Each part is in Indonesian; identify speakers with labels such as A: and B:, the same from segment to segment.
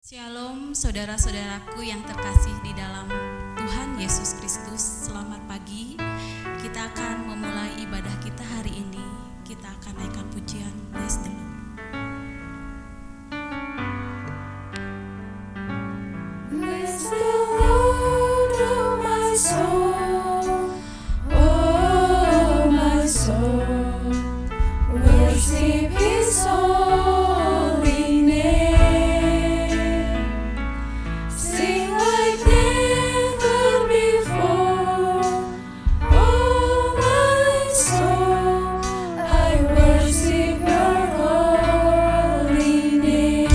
A: Shalom saudara-saudaraku yang terkasih di dalam Tuhan Yesus Kristus. Selamat pagi. Kita akan memulai ibadah kita hari ini. Kita akan naikkan pujian Bless the Lord.
B: Bless the Lord, oh my soul, oh my soul, worship His holy name, sing like never before, oh my soul, I worship Your holy name.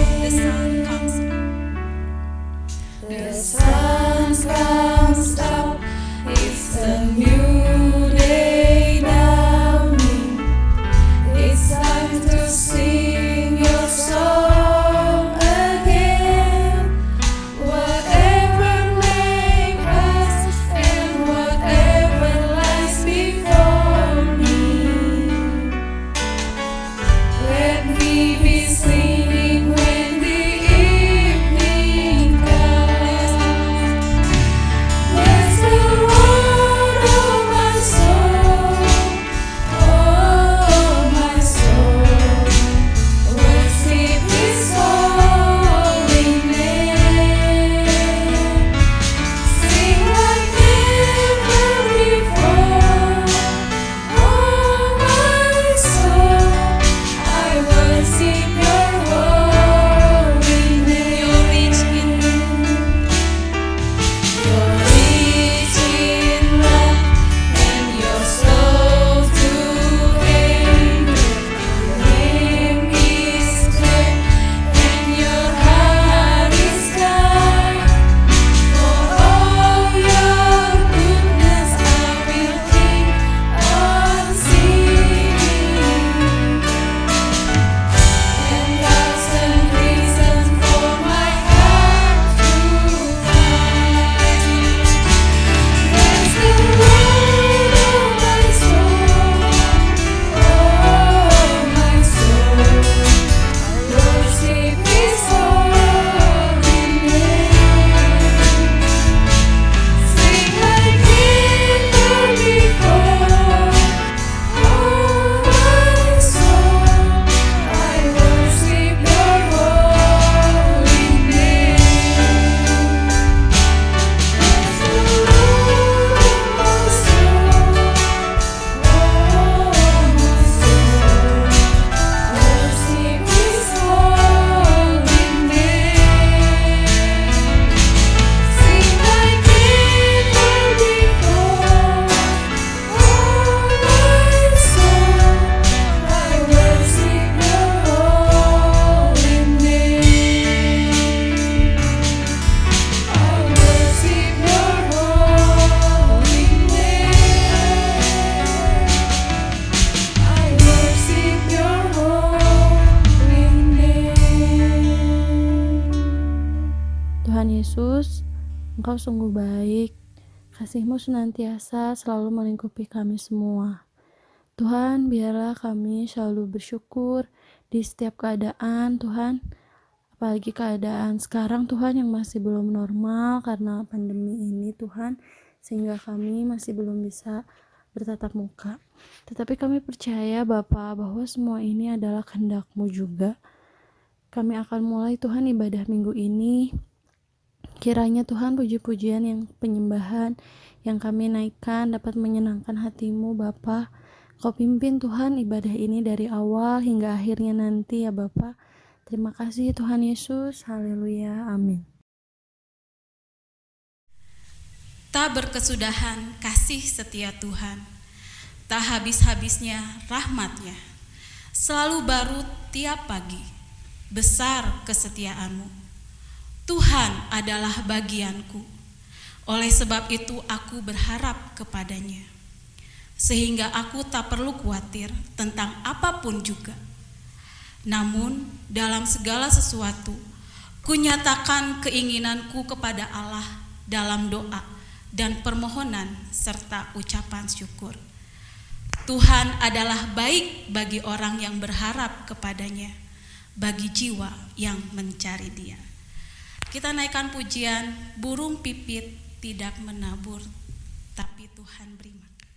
A: The sun comes up,
B: It's a new day dawning. It's time to sing Your song again. Whatever may pass and whatever lies before me, let me be singing when the evening comes. Bless the Lord, oh my soul, oh my soul, worship His holy name, sing like never before, oh my soul, I worship Your holy name.
A: You're rich in
B: You're rich in love and You're slow to anger. Your name is great and Your heart is kind. For all Your goodness I will keep on singing. 10,000 reasons for my heart to find. Bless the Lord, oh my soul, oh my soul, worship His holy name, sing like never before, oh my soul, I worship Your holy name. Bless the Lord, oh my soul, oh my soul, worship His holy name, sing like never before, oh my soul, I worship Your holy name. I worship Your holy name. I worship Your holy name.
C: Tuhan Yesus, Engkau sungguh baik. Kasih-Mu senantiasa selalu melingkupi kami semua. Tuhan, biarlah kami selalu bersyukur di setiap keadaan, Tuhan. Apalagi keadaan sekarang, Tuhan, yang masih belum normal karena pandemi ini, Tuhan. Sehingga kami masih belum bisa bertatap muka. Tetapi kami percaya, Bapa, bahwa semua ini adalah kehendak-Mu juga. Kami akan mulai, Tuhan, ibadah minggu ini. Kiranya Tuhan puji-pujian yang penyembahan yang kami naikkan dapat menyenangkan hati-Mu, Bapa. Kau pimpin Tuhan ibadah ini dari awal hingga akhirnya nanti ya Bapa. Terima kasih Tuhan Yesus. Haleluya. Amin.
A: tak berkesudahan kasih setia Tuhan, tak habis-habisnya rahmat-Nya, selalu baru tiap pagi, besar kesetiaan-Mu. Tuhan adalah bagianku, oleh sebab itu aku berharap kepada-Nya, sehingga aku tak perlu khawatir tentang apapun juga. Namun dalam segala sesuatu, kunyatakan keinginanku kepada Allah dalam doa dan permohonan serta ucapan syukur. Tuhan adalah baik bagi orang yang berharap kepada-Nya, bagi jiwa yang mencari Dia. Kita naikkan pujian, burung pipit tidak menabur, tapi Tuhan beri makan.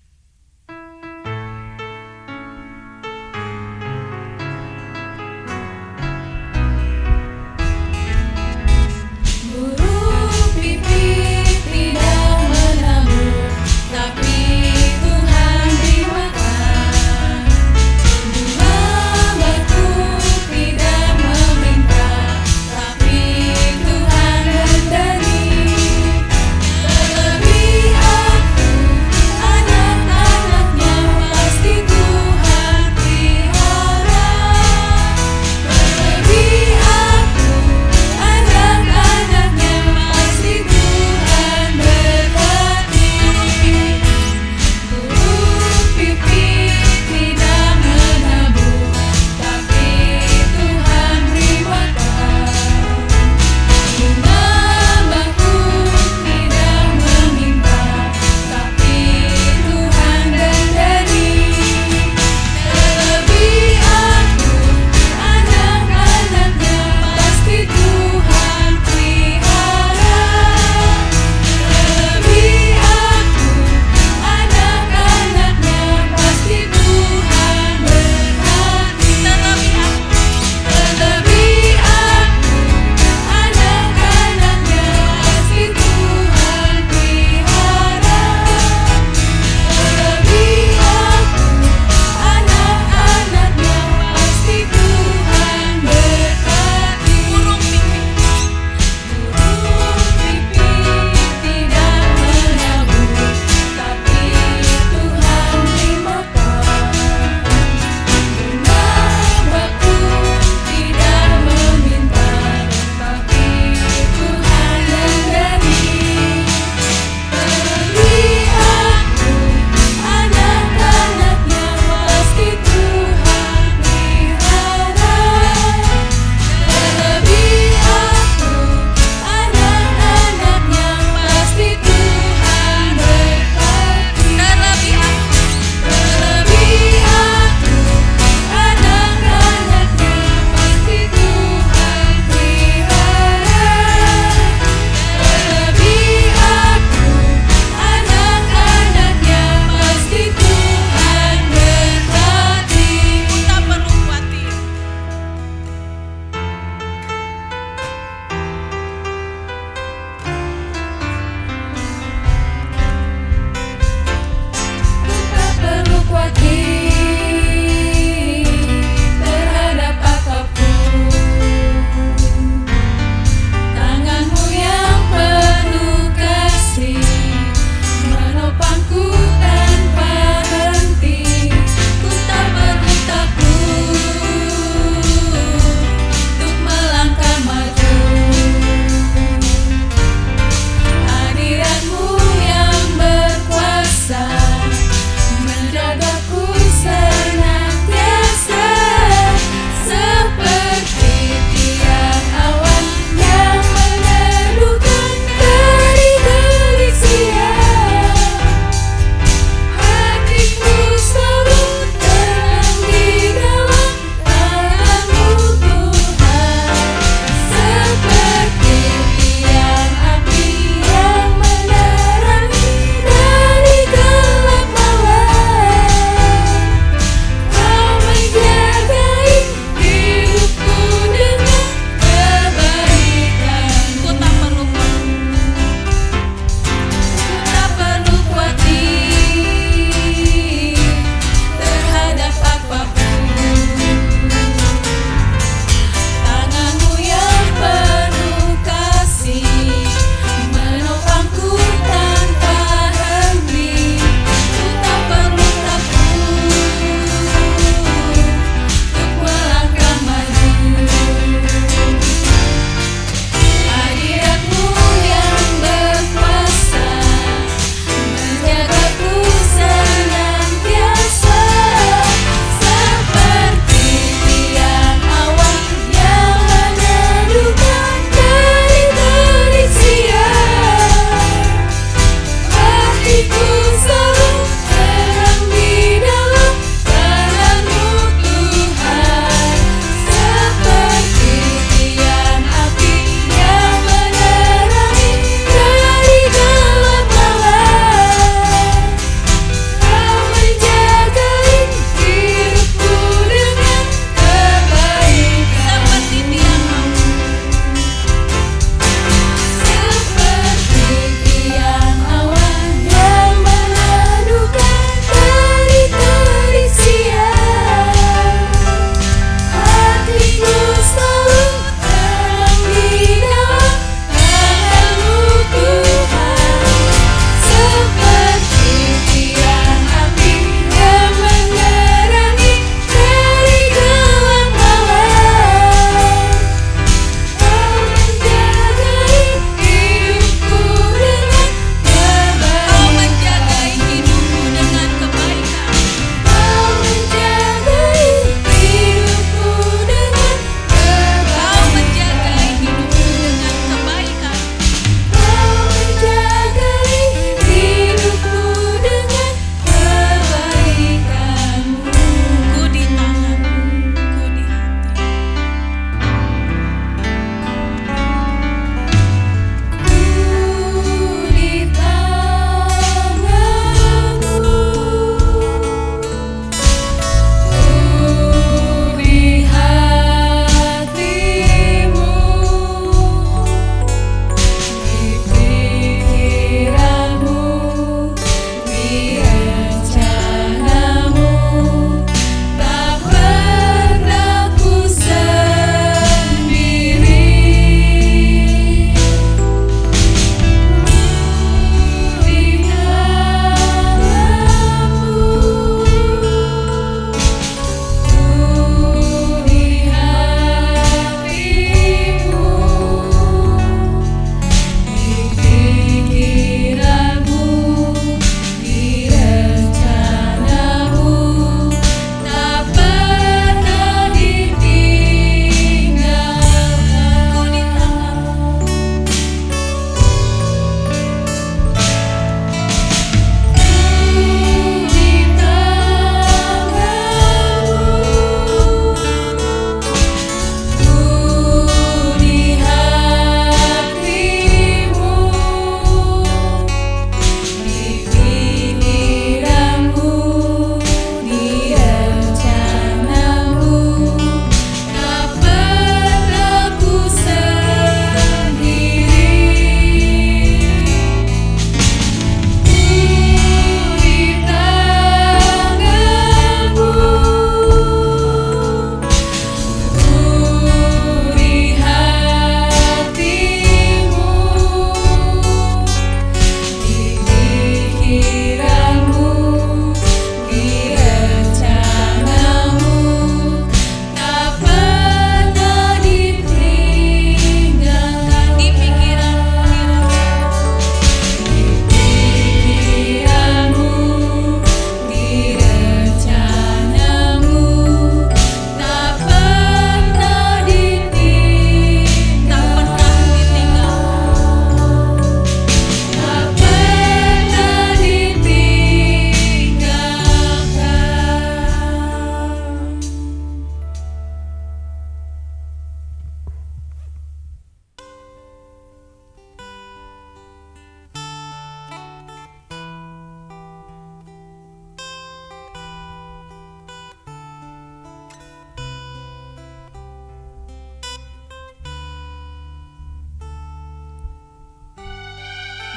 B: Burung pipit tidak menabur, tapi Tuhan beri makan. Bunga batu tidak meminta, tapi Tuhan beri. Terlebih aku, anak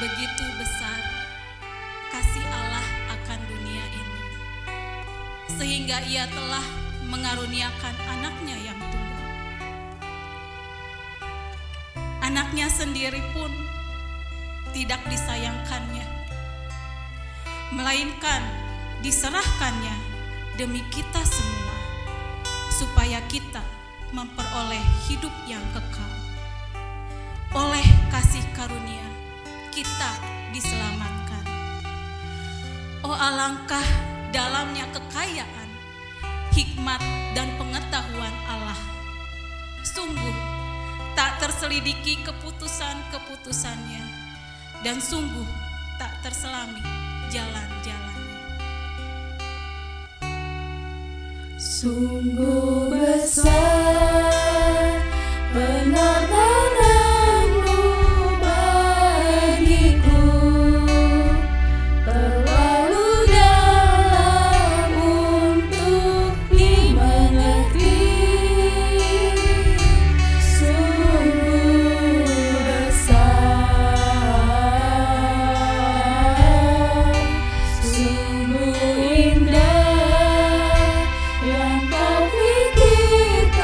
A: begitu besar kasih Allah akan dunia ini, sehingga Ia telah mengaruniakan anaknya yang tunggal. Anaknya sendiri pun tidak disayangkannya, melainkan diserahkannya demi kita semua, supaya kita memperoleh hidup yang kekal. Oleh kasih karunia kita diselamatkan. Oh, alangkah dalamnya kekayaan, hikmat dan pengetahuan Allah. Sungguh tak terselidiki keputusan-keputusannya, dan sungguh tak terselami jalan-jalannya.
B: Sungguh besar pengorbananmu bagiku, terlalu dalam untuk dimengerti. Sungguh besar, sungguh indah yang Kau pikirkan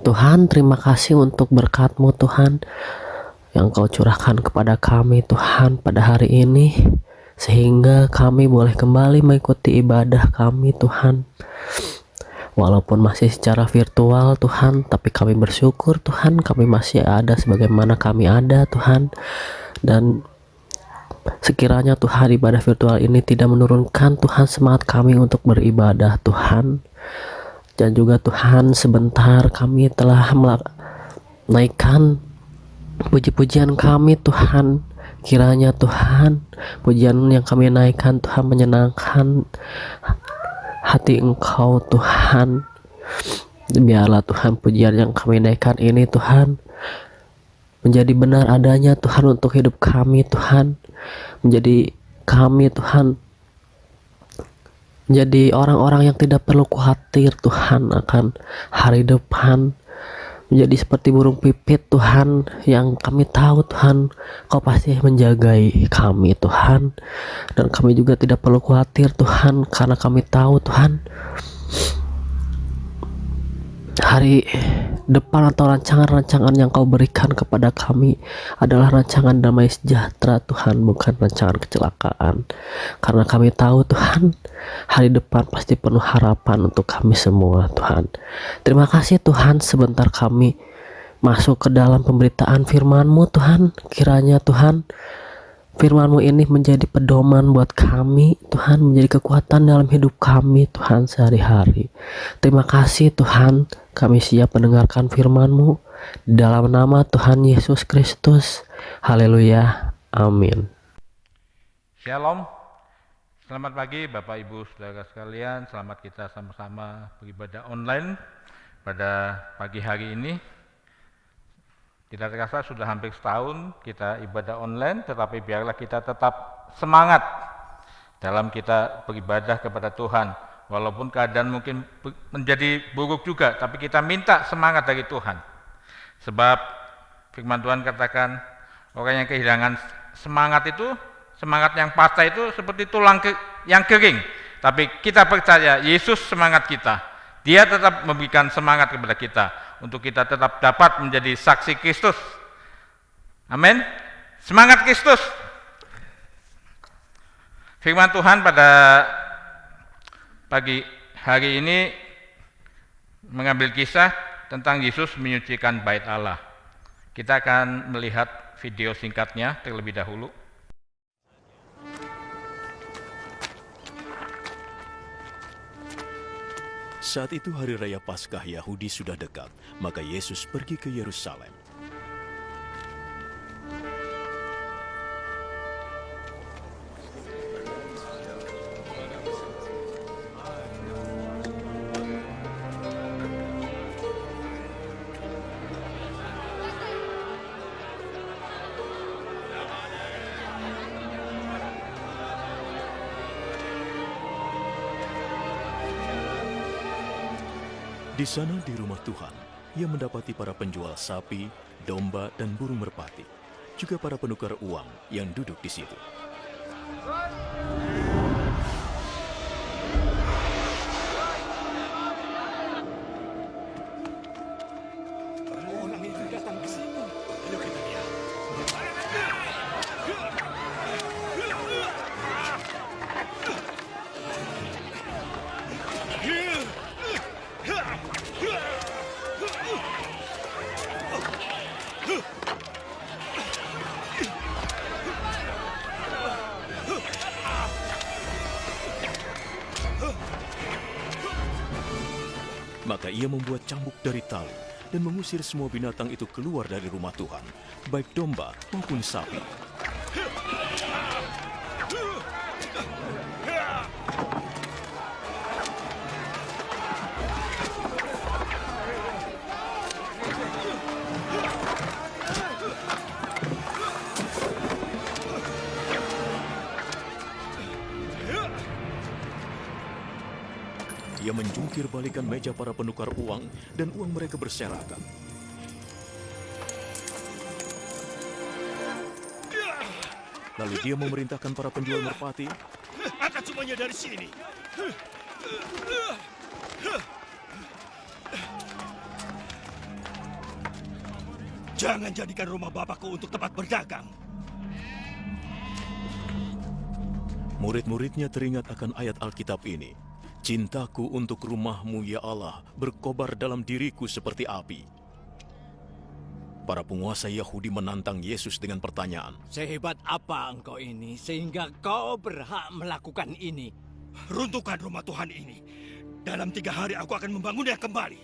D: Tuhan, terima kasih untuk berkat-Mu Tuhan yang Kau curahkan kepada kami Tuhan pada hari ini, sehingga kami boleh kembali mengikuti ibadah kami Tuhan. Walaupun masih secara virtual Tuhan, tapi kami bersyukur Tuhan, kami masih ada sebagaimana kami ada Tuhan. Dan sekiranya Tuhan ibadah virtual ini tidak menurunkan Tuhan semangat kami untuk beribadah Tuhan. Dan juga Tuhan, sebentar kami telah menaikkan puji-pujian kami Tuhan. Kiranya Tuhan, pujian yang kami naikkan Tuhan menyenangkan hati Engkau Tuhan. Biarlah Tuhan pujian yang kami naikkan ini Tuhan menjadi benar adanya Tuhan untuk hidup kami Tuhan. Menjadi kami Tuhan, menjadi orang-orang yang tidak perlu khawatir Tuhan akan hari depan. Menjadi seperti burung pipit Tuhan, yang kami tahu Tuhan Kau pasti menjagai kami Tuhan. Dan kami juga tidak perlu khawatir Tuhan, karena kami tahu Tuhan hari depan atau rancangan-rancangan yang Kau berikan kepada kami adalah rancangan damai sejahtera Tuhan, bukan rancangan kecelakaan. Karena kami tahu Tuhan, hari depan pasti penuh harapan untuk kami semua Tuhan. Terima kasih Tuhan, sebentar kami masuk ke dalam pemberitaan firman-Mu Tuhan. Kiranya Tuhan, firman-Mu ini menjadi pedoman buat kami Tuhan, menjadi kekuatan dalam hidup kami Tuhan sehari-hari. Terima kasih Tuhan, kami siap mendengarkan firman-Mu dalam nama Tuhan Yesus Kristus. Haleluya, amin.
E: Shalom, selamat pagi Bapak Ibu Saudara sekalian. Selamat kita sama-sama beribadah online pada pagi hari ini. Tidak terasa sudah hampir setahun kita ibadah online, tetapi biarlah kita tetap semangat dalam kita beribadah kepada Tuhan. Walaupun keadaan mungkin menjadi buruk juga, tapi kita minta semangat dari Tuhan. Sebab firman Tuhan katakan, orang yang kehilangan semangat itu, semangat yang patah itu seperti tulang yang kering. Tapi kita percaya Yesus semangat kita. Dia tetap memberikan semangat kepada kita untuk kita tetap dapat menjadi saksi Kristus. Amin. Semangat Kristus. Firman Tuhan pada pagi hari ini mengambil kisah tentang Yesus menyucikan bait Allah. Kita akan melihat video singkatnya terlebih dahulu.
F: Saat itu hari raya Paskah Yahudi sudah dekat, maka Yesus pergi ke Yerusalem. Di sana di rumah Tuhan, ia mendapati para penjual sapi, domba, dan burung merpati, juga para penukar uang yang duduk di situ. Maka ia membuat cambuk dari tali dan mengusir semua binatang itu keluar dari rumah Tuhan, baik domba maupun sapi. Ia menjungkir balikan meja para penukar uang dan uang mereka berserakan. Lalu dia memerintahkan para penjual merpati,
G: angkat semuanya dari sini. Jangan jadikan rumah Bapakku untuk tempat berdagang.
F: Murid-muridnya teringat akan ayat Alkitab ini. Cintaku untuk rumahmu, ya Allah, berkobar dalam diriku seperti api. Para penguasa Yahudi menantang Yesus dengan pertanyaan.
H: Sehebat apa engkau ini sehingga kau berhak melakukan ini?
G: Runtuhkan rumah Tuhan ini. Dalam 3 hari aku akan membangunnya kembali.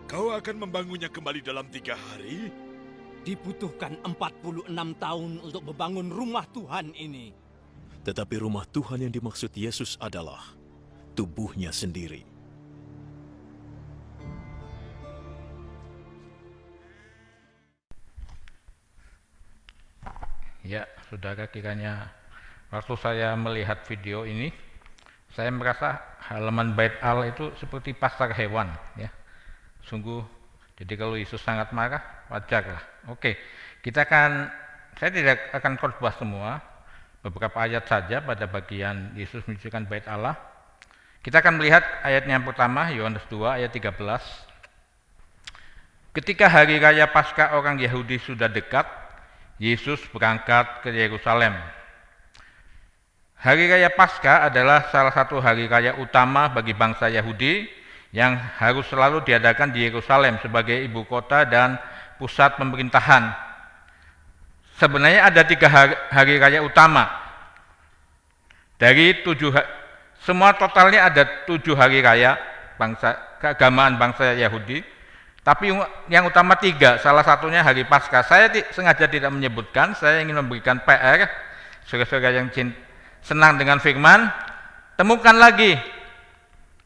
I: Kau akan membangunnya kembali dalam 3 hari?
H: Dibutuhkan 46 tahun untuk membangun rumah Tuhan ini.
F: Tetapi rumah Tuhan yang dimaksud Yesus adalah tubuhnya sendiri.
E: Ya, saudara, kiranya waktu saya melihat video ini, saya merasa halaman Bait Allah itu seperti pasar hewan, ya. Sungguh, jadi kalau Yesus sangat marah, wajarlah. Oke, saya tidak akan khotbah semua, beberapa ayat saja pada bagian Yesus menunjukkan Bait Allah. Kita akan melihat ayatnya yang pertama, Yohanes 2 ayat 13. Ketika hari raya Paskah orang Yahudi sudah dekat, Yesus berangkat ke Yerusalem. Hari raya Paskah adalah salah satu hari raya utama bagi bangsa Yahudi yang harus selalu diadakan di Yerusalem sebagai ibu kota dan pusat pemerintahan. Sebenarnya ada 3 hari raya utama. Dari 7, semua totalnya ada 7 hari raya keagamaan bangsa Yahudi. Tapi yang utama 3, salah satunya hari Paskah. Saya sengaja tidak menyebutkan, saya ingin memberikan PR, saudara-saudara yang senang dengan firman, temukan lagi.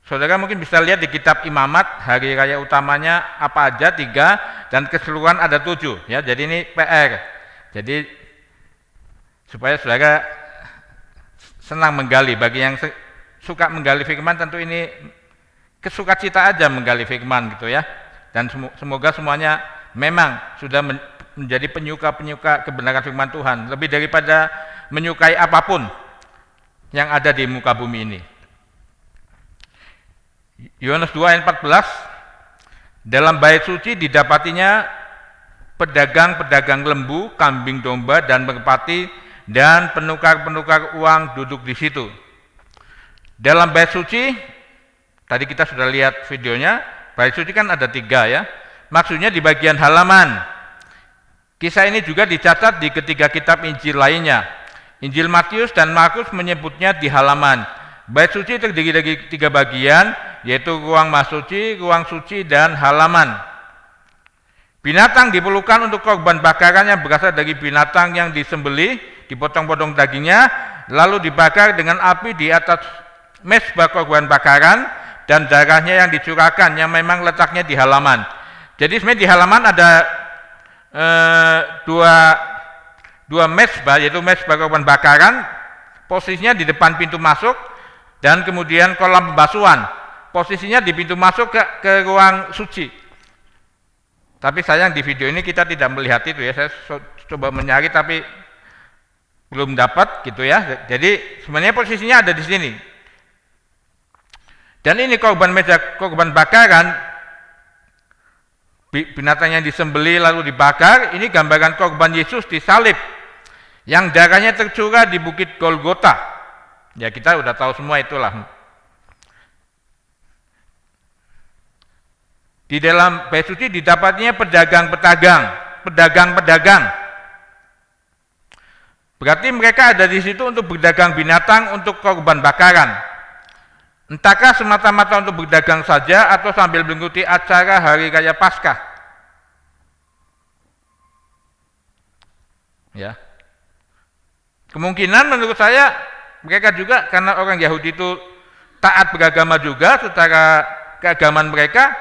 E: Saudara mungkin bisa lihat di kitab Imamat, hari raya utamanya apa aja, 3, dan keseluruhan ada 7. Ya, jadi ini PR. Jadi supaya saudara senang menggali, bagi yang suka menggali firman tentu ini kesukacita aja menggali firman gitu ya. Dan semoga semuanya memang sudah menjadi penyuka-penyuka kebenaran firman Tuhan, lebih daripada menyukai apapun yang ada di muka bumi ini. Yohanes 2 ayat 14, dalam bait suci didapatinya pedagang-pedagang lembu, kambing domba, dan merpati, dan penukar-penukar uang duduk di situ. Dalam bait suci, tadi kita sudah lihat videonya, bait suci kan ada 3 ya, maksudnya di bagian halaman. Kisah ini juga dicatat di ketiga kitab Injil lainnya. Injil Matius dan Markus menyebutnya di halaman. Bait suci terdiri dari 3 bagian, yaitu ruang mahsuci, ruang suci, dan halaman. Binatang diperlukan untuk korban bakaran yang berasal dari binatang yang disembelih, dipotong-potong dagingnya, lalu dibakar dengan api di atas mezbah korban bakaran, dan darahnya yang dicurahkan, yang memang letaknya di halaman. Jadi sebenarnya di halaman ada dua mezbah, yaitu mezbah korban bakaran, posisinya di depan pintu masuk, dan kemudian kolam pembasuhan, posisinya di pintu masuk ke ruang suci. Tapi sayang di video ini kita tidak melihat itu ya, saya coba mencari tapi belum dapat gitu ya. Jadi sebenarnya posisinya ada di sini. Dan ini korban bakaran, binatang yang disembelih lalu dibakar, ini gambaran korban Yesus disalib, yang darahnya tercurah di bukit Golgota. Ya kita udah tahu semua itulah. Di dalam bait suci didapatnya pedagang-pedagang. Berarti mereka ada di situ untuk berdagang binatang untuk korban bakaran. Entahkah semata-mata untuk berdagang saja atau sambil mengikuti acara hari raya Paskah. Ya. Kemungkinan menurut saya mereka juga karena orang Yahudi itu taat beragama juga secara keagamaan mereka,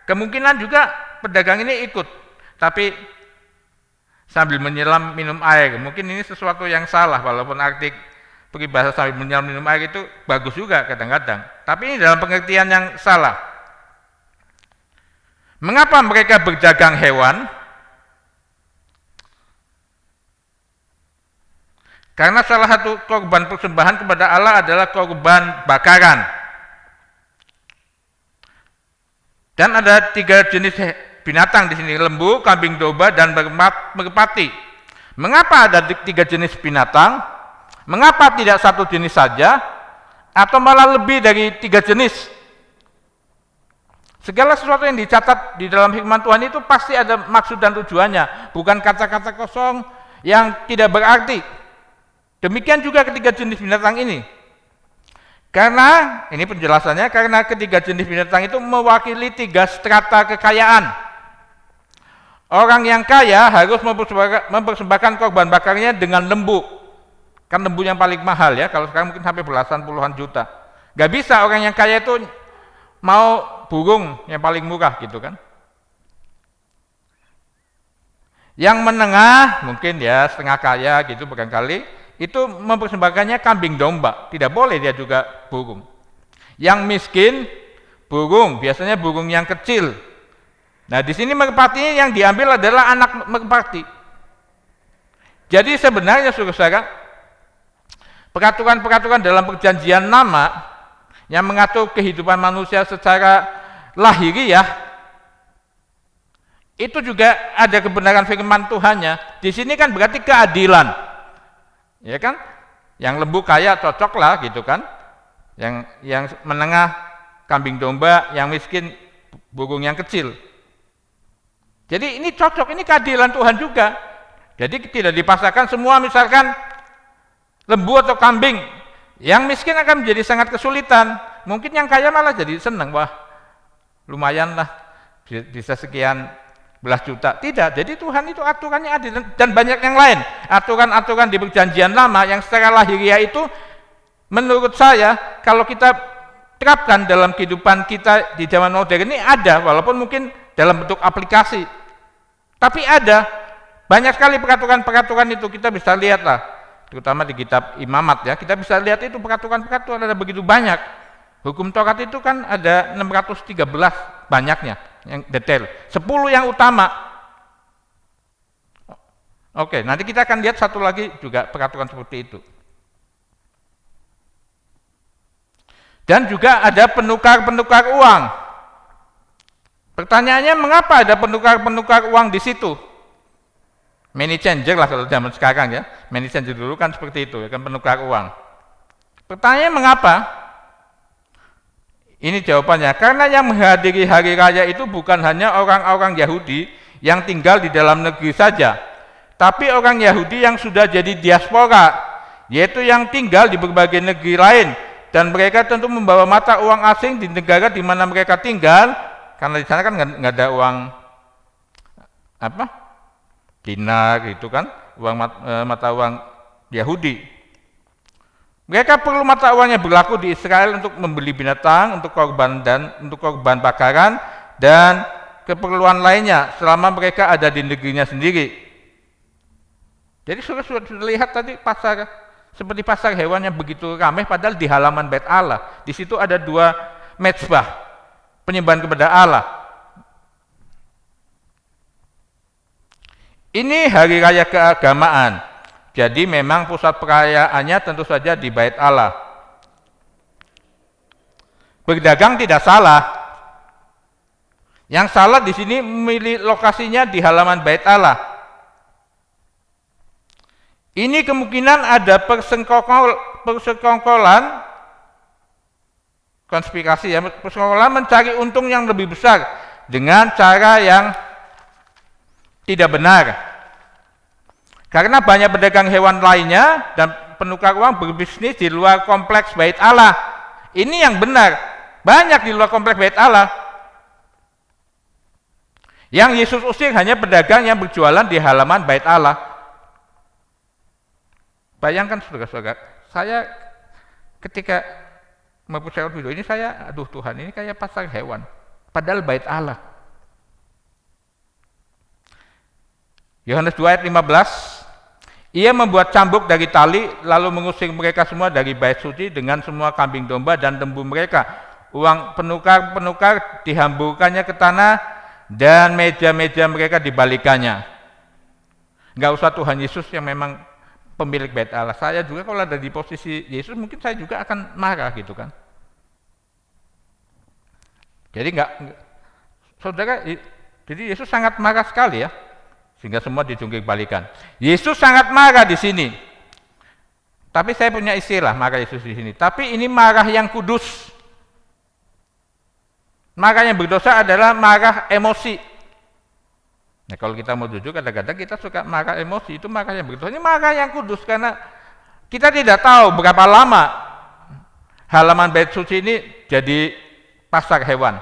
E: kemungkinan juga pedagang ini ikut, tapi sambil menyelam minum air. Mungkin ini sesuatu yang salah, walaupun arti peribahasa sambil menyelam minum air itu bagus juga kadang-kadang. Tapi ini dalam pengertian yang salah. Mengapa mereka berdagang hewan? Karena salah satu korban persembahan kepada Allah adalah korban bakaran. Dan ada 3 jenis binatang di sini, lembu, kambing domba, dan merpati. Mengapa ada 3 jenis binatang? Mengapa tidak 1 jenis saja? Atau malah lebih dari 3 jenis? Segala sesuatu yang dicatat di dalam firman Tuhan itu pasti ada maksud dan tujuannya, bukan kata-kata kosong yang tidak berarti. Demikian juga ketiga jenis binatang ini. Karena, ini penjelasannya, karena ketiga jenis binatang itu mewakili 3 strata kekayaan. Orang yang kaya harus mempersembahkan korban bakarnya dengan lembu. Kan lembu yang paling mahal ya, kalau sekarang mungkin sampai belasan puluhan juta. Gak bisa orang yang kaya itu mau burung yang paling murah gitu kan. Yang menengah mungkin ya setengah kaya gitu barangkali, itu mempersembahkannya kambing domba, tidak boleh dia juga burung. Yang miskin burung, biasanya burung yang kecil. Nah di sini merpati yang diambil adalah anak merpati. Jadi sebenarnya saudara, peraturan-peraturan dalam perjanjian lama yang mengatur kehidupan manusia secara lahiriah itu juga ada kebenaran firman Tuhannya. Di sini kan berarti keadilan, ya kan? Yang lembu kaya cocok lah gitu kan? Yang menengah kambing domba, yang miskin burung yang kecil. Jadi ini cocok, ini keadilan Tuhan juga. Jadi tidak dipaksakan semua, misalkan lembu atau kambing, yang miskin akan menjadi sangat kesulitan. Mungkin yang kaya malah jadi senang, wah lumayan lah bisa sekian belas juta. Tidak, jadi Tuhan itu aturannya adil. Dan banyak yang lain, aturan-aturan di perjanjian lama yang secara lahiriah itu menurut saya kalau kita terapkan dalam kehidupan kita di zaman modern ini ada, walaupun mungkin dalam bentuk aplikasi, tapi ada banyak sekali peraturan-peraturan itu kita bisa lihat lah, terutama di kitab Imamat ya, kita bisa lihat itu peraturan-peraturan ada begitu banyak. Hukum Taurat itu kan ada 613 banyaknya yang detail, 10 yang utama. Oke, nanti kita akan lihat satu lagi juga peraturan seperti itu. Dan juga ada penukar-penukar uang. Pertanyaannya, mengapa ada penukar-penukar uang di situ? Money changer lah kalau zaman sekarang ya. Money changer dulu kan seperti itu ya, kan penukar uang. Pertanyaannya mengapa? Ini jawabannya, karena yang menghadiri hari raya itu bukan hanya orang-orang Yahudi yang tinggal di dalam negeri saja, tapi orang Yahudi yang sudah jadi diaspora, yaitu yang tinggal di berbagai negeri lain, dan mereka tentu membawa mata uang asing di negara di mana mereka tinggal, karena di sana kan nggak ada uang apa dinar gitu kan, uang mata uang Yahudi. Mereka perlu mata uang yang berlaku di Israel untuk membeli binatang, untuk korban bakaran dan keperluan lainnya selama mereka ada di negerinya sendiri. Jadi sudah lihat tadi pasar seperti pasar hewan yang begitu ramai, padahal di halaman Bait Allah. Di situ ada 2 mezbah penyembahan kepada Allah. Ini hari raya keagamaan. Jadi memang pusat perayaannya tentu saja di Bait Allah. Berdagang tidak salah. Yang salah di sini memilih lokasinya di halaman Bait Allah. Ini kemungkinan ada persekongkolan, konspirasi ya, persekongkolan mencari untung yang lebih besar dengan cara yang tidak benar. Karena banyak pedagang hewan lainnya dan penukar uang berbisnis di luar kompleks Bait Allah. Ini yang benar, banyak di luar kompleks Bait Allah. Yang Yesus usir hanya pedagang yang berjualan di halaman Bait Allah. Bayangkan saudara-saudara, saya ketika mempersiapkan video ini, aduh Tuhan, ini kayak pasar hewan, padahal Bait Allah. Yohanes 2 ayat 15, ia membuat cambuk dari tali, lalu mengusir mereka semua dari bait suci dengan semua kambing domba dan lembu mereka. Uang penukar dihamburkannya ke tanah, dan meja-meja mereka dibalikannya. Enggak usah Tuhan Yesus yang memang pemilik Bait Allah. Saya juga kalau ada di posisi Yesus, mungkin saya juga akan marah gitu kan. Jadi saudara, Jadi Yesus sangat marah sekali ya, sehingga semua dijungkir-balikan. Yesus sangat marah di sini. Tapi saya punya istilah marah Yesus di sini. Tapi ini marah yang kudus. Marah yang berdosa adalah marah emosi. Nah, kalau kita mau jujur, kadang-kadang kita suka marah emosi, itu marah yang berdosa. Ini marah yang kudus karena kita tidak tahu berapa lama halaman bait suci ini jadi pasar hewan.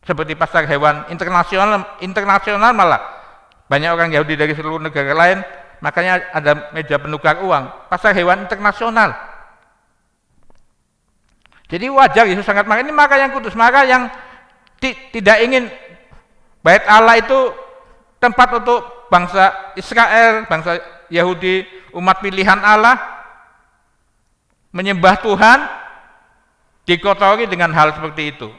E: Seperti pasar hewan internasional malah. Banyak orang Yahudi dari seluruh negara lain, makanya ada meja penukar uang. Pasar hewan internasional. Jadi wajar Yesus sangat marah. Ini marah yang kudus, marah yang tidak ingin Bait Allah itu tempat untuk bangsa Israel, bangsa Yahudi, umat pilihan Allah, menyembah Tuhan, dikotori dengan hal seperti itu.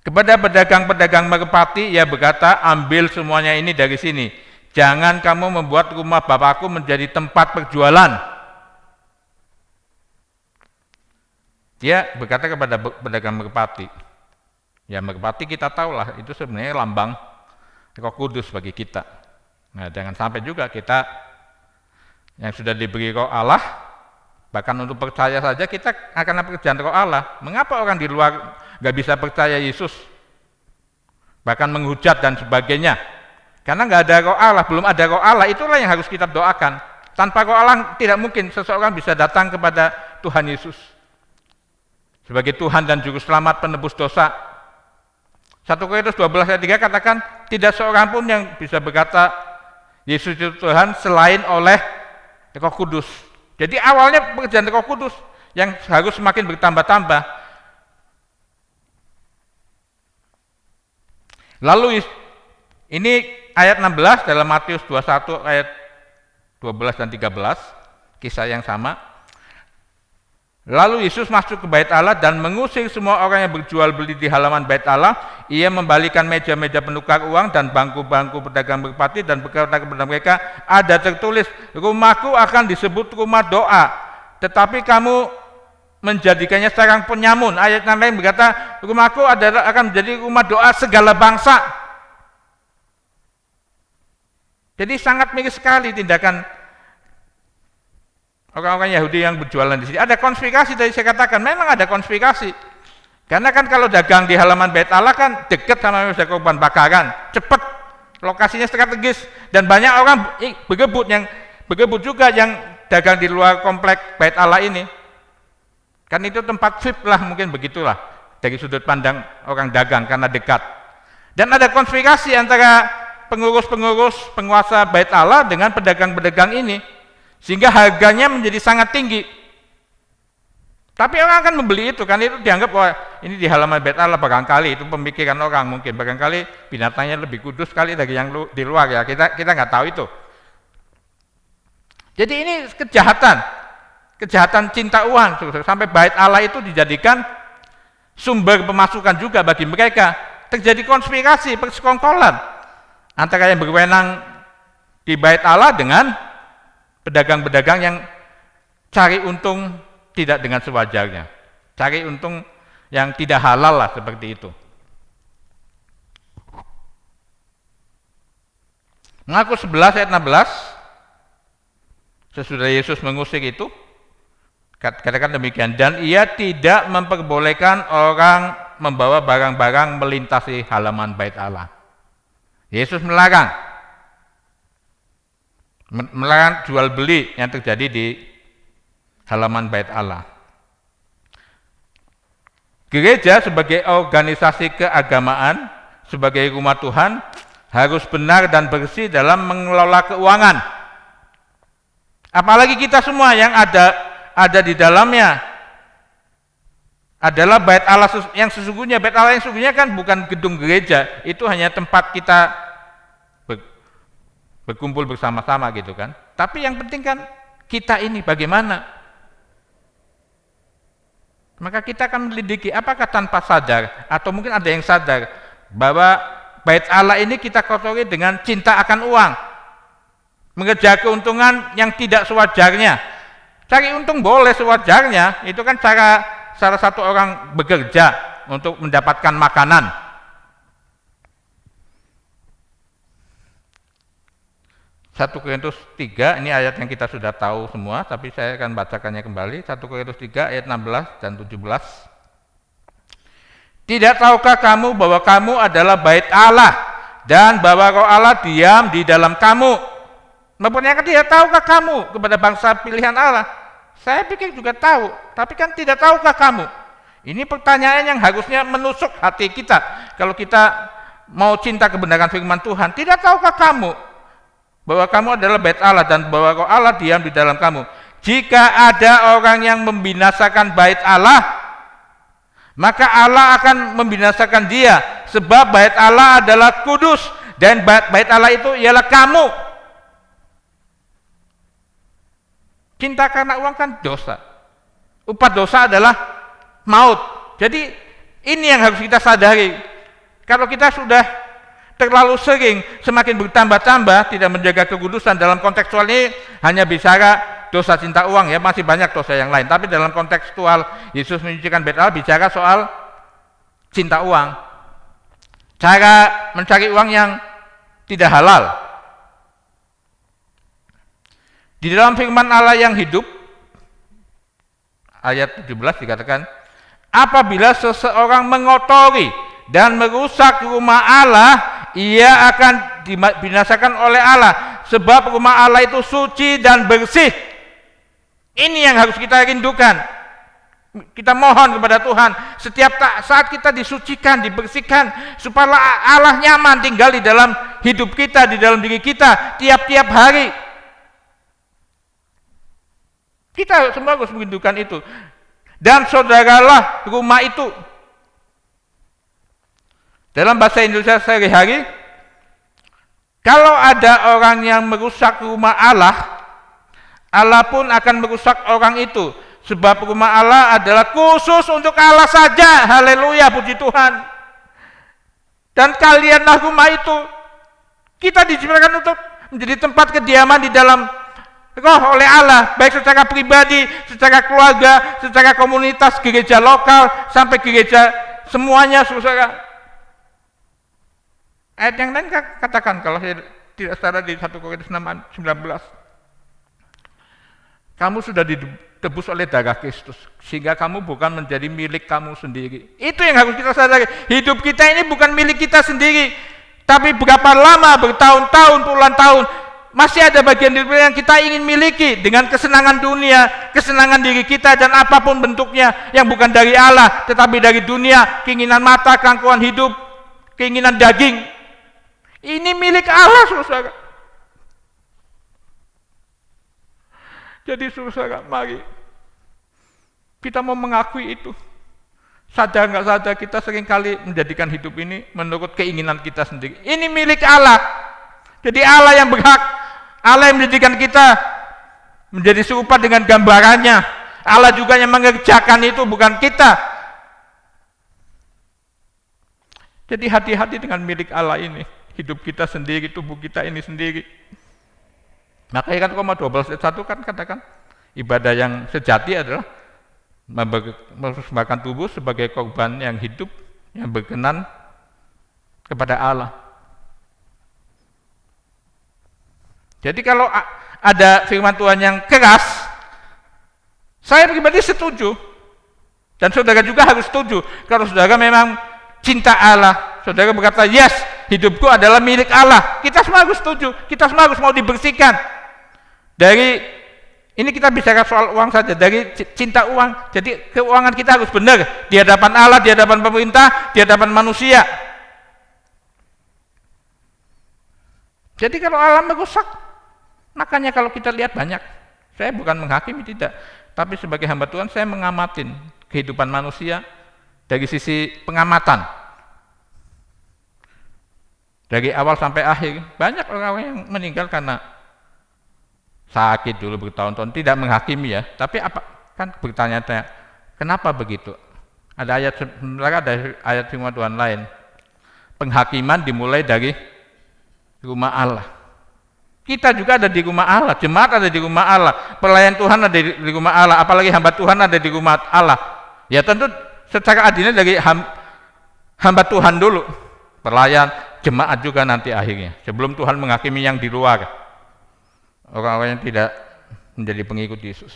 E: Kepada pedagang-pedagang merpati, ia berkata, ambil semuanya ini dari sini. Jangan kamu membuat rumah Bapakku menjadi tempat perjualan. Dia berkata kepada pedagang merpati, ya merpati kita tahulah itu sebenarnya lambang Roh Kudus bagi kita. Nah, jangan sampai juga kita yang sudah diberi Roh Allah, bahkan untuk percaya saja kita akan pekerjaan Roh Allah. Mengapa orang di luar nggak bisa percaya Yesus, bahkan menghujat dan sebagainya? Karena nggak ada Roh Allah, belum ada Roh Allah. Itulah yang harus kita doakan. Tanpa Roh Allah tidak mungkin seseorang bisa datang kepada Tuhan Yesus sebagai Tuhan dan Juru Selamat penebus dosa. 1 Korintus 12 ayat 3 katakan, tidak seorang pun yang bisa berkata Yesus itu Tuhan selain oleh Roh Kudus. Jadi awalnya pekerjaan Roh Kudus yang harus semakin bertambah-tambah. Lalu ini ayat 16 dalam Matius 21 ayat 12 dan 13, kisah yang sama. Lalu Yesus masuk ke bait Allah dan mengusir semua orang yang berjual beli di halaman bait Allah. Ia membalikan meja-meja penukar uang dan bangku-bangku pedagang merpati dan berkata kepada mereka, ada tertulis, rumahku akan disebut rumah doa, tetapi kamu menjadikannya sarang penyamun. Ayat yang lain berkata, rumahku akan menjadi rumah doa segala bangsa. Jadi sangat miris sekali tindakan orang-orang Yahudi yang berjualan di sini. Ada konspirasi, tadi saya katakan, memang ada konspirasi. Karena kan kalau dagang di halaman bait Allah kan dekat sama meja korban bakaran, cepat, lokasinya strategis, dan banyak orang berebut juga yang dagang di luar komplek bait Allah ini. Kan itu tempat VIP lah, mungkin begitulah dari sudut pandang orang dagang karena dekat. Dan ada konspirasi antara pengurus-pengurus penguasa bait Allah dengan pedagang-pedagang ini, sehingga harganya menjadi sangat tinggi. Tapi orang akan membeli itu, kan itu dianggap, wah ini di halaman bait Allah, barangkali itu pemikiran orang, mungkin barangkali binatangnya lebih kudus kali dari yang di luar ya, kita nggak tahu itu. Jadi ini kejahatan cinta uang, sampai bait Allah itu dijadikan sumber pemasukan juga bagi mereka. Terjadi konspirasi, persekongkolan antara yang berwenang di bait Allah dengan pedagang-pedagang yang cari untung tidak dengan sewajarnya, cari untung yang tidak halal lah, seperti itu. Markus 11 ayat 16, sesudah Yesus mengusir itu, katakan demikian, dan ia tidak memperbolehkan orang membawa barang-barang melintasi halaman bait Allah. Yesus melarang jual beli yang terjadi di halaman bait Allah. Gereja sebagai organisasi keagamaan, sebagai rumah Tuhan, harus benar dan bersih dalam mengelola keuangan. Apalagi kita semua yang ada di dalamnya adalah bait Allah yang sesungguhnya. Bait Allah yang sesungguhnya kan bukan gedung gereja, itu hanya tempat kita berkumpul bersama-sama gitu kan. Tapi yang penting kan kita ini bagaimana? Maka kita akan melidiki, apakah tanpa sadar atau mungkin ada yang sadar bahwa bait Allah ini kita kotori dengan cinta akan uang, mengejar keuntungan yang tidak sewajarnya. Cari untung boleh sewajarnya, itu kan cara salah satu orang bekerja untuk mendapatkan makanan. Satu Korintus 3, ini ayat yang kita sudah tahu semua, tapi saya akan bacakannya kembali. 1 Korintus 3 ayat 16 dan 17. Tidak tahukah kamu bahwa kamu adalah bait Allah dan bahwa Roh Allah diam di dalam kamu? Mempertanyakan, tidak tahukah kamu kepada bangsa pilihan Allah? Saya pikir juga tahu, tapi kan tidak tahukah kamu? Ini pertanyaan yang harusnya menusuk hati kita. Kalau kita mau cinta kebenaran firman Tuhan, tidak tahukah kamu bahwa kamu adalah bait Allah dan bahwa Roh Allah diam di dalam kamu? Jika ada orang yang membinasakan bait Allah, maka Allah akan membinasakan dia, sebab bait Allah adalah kudus dan bait Allah itu ialah kamu. Cinta karena uang kan dosa. Upah dosa adalah maut. Jadi ini yang harus kita sadari. Kalau kita sudah terlalu sering semakin bertambah-tambah tidak menjaga kekudusan, dalam kontekstual ini hanya bicara dosa cinta uang ya, masih banyak dosa yang lain, tapi dalam kontekstual Yesus menyucikan bait Allah bicara soal cinta uang, cara mencari uang yang tidak halal. Di dalam firman Allah yang hidup, ayat 17 dikatakan, apabila seseorang mengotori dan merusak rumah Allah, ia akan dibinasakan oleh Allah, sebab rumah Allah itu suci dan bersih. Ini yang harus kita rindukan. Kita mohon kepada Tuhan setiap saat kita disucikan, dibersihkan, supaya Allah nyaman tinggal di dalam hidup kita, di dalam diri kita tiap-tiap hari. Kita semua harus merindukan itu. Dan saudaralah rumah itu. Dalam bahasa Indonesia sehari-hari, kalau ada orang yang merusak rumah Allah, Allah pun akan merusak orang itu. Sebab rumah Allah adalah khusus untuk Allah saja. Haleluya, puji Tuhan. Dan kalianlah rumah itu. Kita diciptakan untuk menjadi tempat kediaman di dalam Roh oleh Allah, baik secara pribadi, secara keluarga, secara komunitas, gereja lokal, sampai gereja semuanya, saudara. Ayat yang lain katakan, kalau saya tidak salah di 1 Korintus 6:19, kamu sudah ditebus oleh darah Kristus, sehingga kamu bukan menjadi milik kamu sendiri. Itu yang harus kita sadari. Hidup kita ini bukan milik kita sendiri, tapi berapa lama, bertahun-tahun, puluhan tahun, masih ada bagian diri yang kita ingin miliki dengan kesenangan dunia, kesenangan diri kita dan apapun bentuknya yang bukan dari Allah, tetapi dari dunia, keinginan mata, keangkuhan hidup, keinginan daging. Ini milik Allah, saudara. Jadi saudara, mari kita mau mengakui itu. Sadar nggak sadar kita seringkali menjadikan hidup ini menurut keinginan kita sendiri. Ini milik Allah. Jadi Allah yang berhak. Allah yang menjadikan kita menjadi serupa dengan gambarannya. Allah juga yang mengerjakan itu, bukan kita. Jadi hati-hati dengan milik Allah ini. Hidup kita sendiri, tubuh kita ini sendiri. Makanya kan Roma 12:1 kan katakan, ibadah yang sejati adalah mempersembahkan tubuh sebagai korban yang hidup, yang berkenan kepada Allah. Jadi kalau ada firman Tuhan yang keras, saya pribadi setuju. Dan saudara juga harus setuju. Kalau saudara memang cinta Allah, saudara berkata, yes, hidupku adalah milik Allah. Kita semua harus setuju. Kita semua harus mau dibersihkan. Dari, ini kita bicara soal uang saja, dari cinta uang. Jadi keuangan kita harus benar. Di hadapan Allah, di hadapan pemerintah, di hadapan manusia. Jadi kalau Allah merusak, makanya kalau kita lihat banyak, saya bukan menghakimi, tidak, tapi sebagai hamba Tuhan saya mengamatin kehidupan manusia dari sisi pengamatan. Dari awal sampai akhir, banyak orang yang meninggal karena sakit dulu bertahun-tahun, tidak menghakimi ya, tapi apa kan bertanya-tanya, kenapa begitu? Ada ayat firman Tuhan lain. Penghakiman dimulai dari rumah Allah. Kita juga ada di rumah Allah, jemaat ada di rumah Allah, pelayan Tuhan ada di rumah Allah, apalagi hamba Tuhan ada di rumah Allah. Ya tentu secara adilnya dari hamba Tuhan dulu, pelayan, jemaat juga nanti akhirnya, sebelum Tuhan menghakimi yang di luar, orang-orang yang tidak menjadi pengikut Yesus.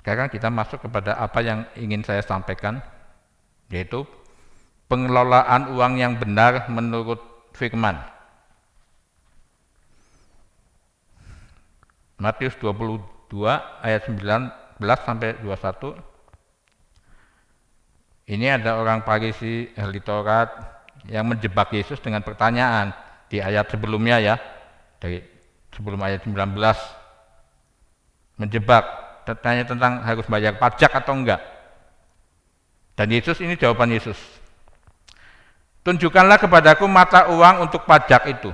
E: Sekarang kita masuk kepada apa yang ingin saya sampaikan, yaitu pengelolaan uang yang benar menurut firman. Matius 22 ayat 19 sampai 21. Ini ada orang Farisi ahli Taurat yang menjebak Yesus dengan pertanyaan di ayat sebelumnya ya, dari sebelum ayat 19. Menjebak, tanya tentang harus bayar pajak atau enggak. Dan Yesus, ini jawaban Yesus. Tunjukkanlah kepadaku mata uang untuk pajak itu.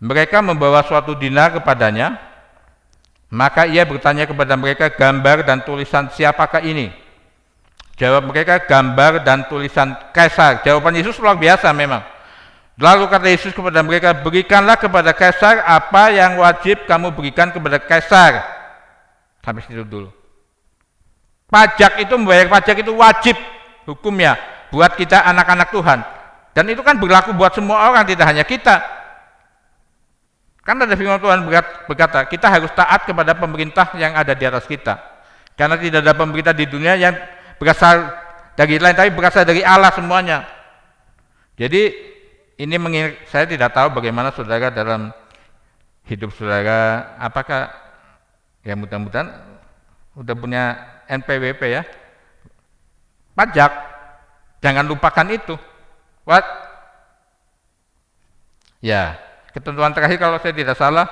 E: Mereka membawa suatu dinar kepadanya, maka ia bertanya kepada mereka, gambar dan tulisan siapakah ini? Jawab mereka, gambar dan tulisan Kaisar. Jawaban Yesus luar biasa memang. Lalu kata Yesus kepada mereka, berikanlah kepada Kaisar apa yang wajib kamu berikan kepada Kaisar. Sampai situ dulu. Pajak itu, membayar pajak itu wajib hukumnya buat kita anak-anak Tuhan. Dan itu kan berlaku buat semua orang, tidak hanya kita. Kan ada firman Tuhan berkata, kita harus taat kepada pemerintah yang ada di atas kita. Karena tidak ada pemerintah di dunia yang berasal dari lain, tapi berasal dari Allah semuanya. Jadi ini saya tidak tahu bagaimana saudara dalam hidup saudara, apakah ya mudah-mudahan udah punya NPWP ya. Pajak, jangan lupakan itu. Ya, ketentuan terakhir kalau saya tidak salah,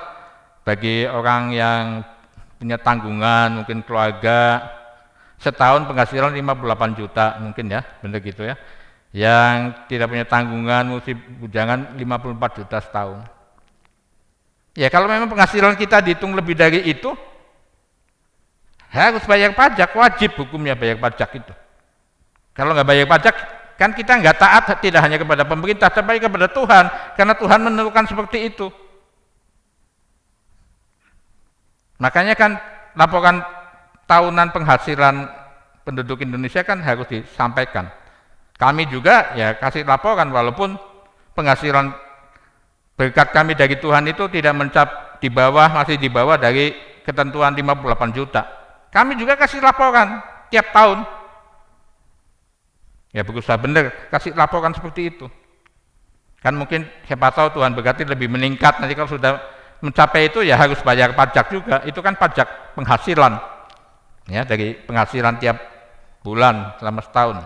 E: bagi orang yang punya tanggungan, mungkin keluarga, setahun penghasilan 58 juta mungkin ya, benar gitu ya. Yang tidak punya tanggungan, mesti bujangan 54 juta setahun. Ya kalau memang penghasilan kita dihitung lebih dari itu, harus bayar pajak, wajib hukumnya bayar pajak itu. Kalau nggak bayar pajak, kan kita nggak taat tidak hanya kepada pemerintah, tapi kepada Tuhan, karena Tuhan menentukan seperti itu. Makanya kan laporan tahunan penghasilan penduduk Indonesia kan harus disampaikan. Kami juga ya kasih laporan, walaupun penghasilan berkat kami dari Tuhan itu tidak masih di bawah dari ketentuan 58 juta. Kami juga kasih laporan tiap tahun. Ya berusaha benar kasih laporan seperti itu. Kan mungkin siapa tahu Tuhan berkati lebih meningkat, nanti kalau sudah mencapai itu ya harus bayar pajak juga. Itu kan pajak penghasilan. Ya, dari penghasilan tiap bulan selama setahun.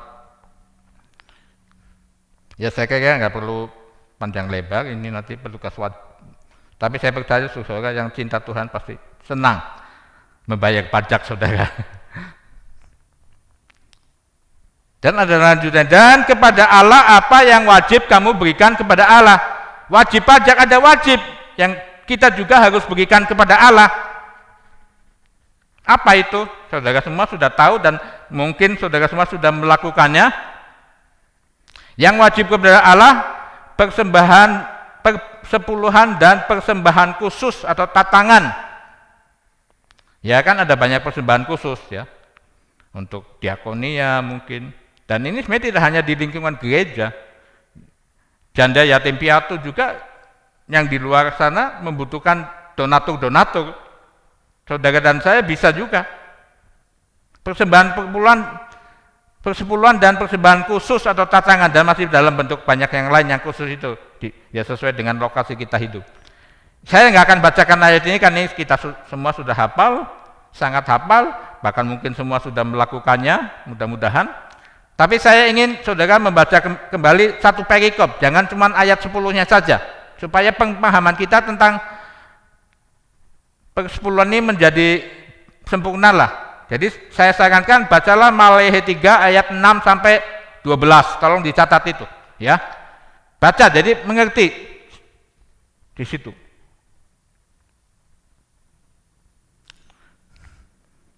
E: Ya saya kira nggak perlu panjang lebar, ini nanti petugas wajib. Tapi saya percaya saudara yang cinta Tuhan pasti senang membayar pajak saudara. Dan ada lanjutan, dan kepada Allah apa yang wajib kamu berikan kepada Allah. Wajib pajak ada wajib yang kita juga harus berikan kepada Allah. Apa itu? Saudara semua sudah tahu dan mungkin saudara semua sudah melakukannya. Yang wajib kepada Allah, persembahan, persepuluhan dan persembahan khusus atau tatangan. Ya kan ada banyak persembahan khusus ya. Untuk diakonia mungkin. Dan ini sebenarnya tidak hanya di lingkungan gereja. Janda yatim piatu juga yang di luar sana membutuhkan donatur-donatur. Saudara dan saya bisa juga. Persembahan persepuluhan dan persembahan khusus atau tatangan, dan masih dalam bentuk banyak yang lain yang khusus itu. Ya sesuai dengan lokasi kita hidup. Saya nggak akan bacakan ayat ini karena kita semua sudah hafal, sangat hafal, bahkan mungkin semua sudah melakukannya, mudah-mudahan. Tapi saya ingin saudara membaca kembali satu perikop, jangan cuma ayat 10-nya saja, supaya pemahaman kita tentang persepuluhan ini menjadi sempurna lah. Jadi saya sarankan bacalah Maleakhi 3 ayat 6 sampai 12, tolong dicatat itu, ya. Baca, jadi mengerti di situ.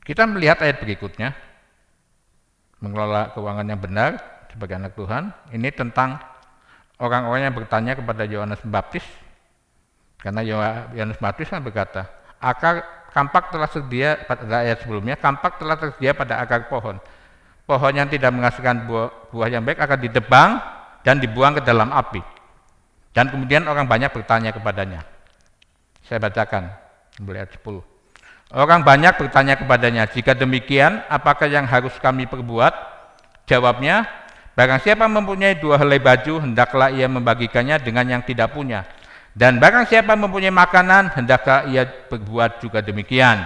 E: Kita melihat ayat berikutnya. Mengelola keuangan yang benar sebagai anak Tuhan. Ini tentang orang-orang yang bertanya kepada Yohanes Pembaptis. Karena Yohanes Pembaptis kan berkata, kampak telah tersedia pada ayat sebelumnya, kampak telah tersedia pada akar pohon. Pohon yang tidak menghasilkan buah yang baik akan ditebang dan dibuang ke dalam api. Dan kemudian orang banyak bertanya kepadanya. Saya bacakan mulai ayat 10. Orang banyak bertanya kepadanya, jika demikian, apakah yang harus kami perbuat? Jawabnya, barang siapa mempunyai 2 helai baju, hendaklah ia membagikannya dengan yang tidak punya. Dan barang siapa mempunyai makanan, hendaklah ia berbuat juga demikian.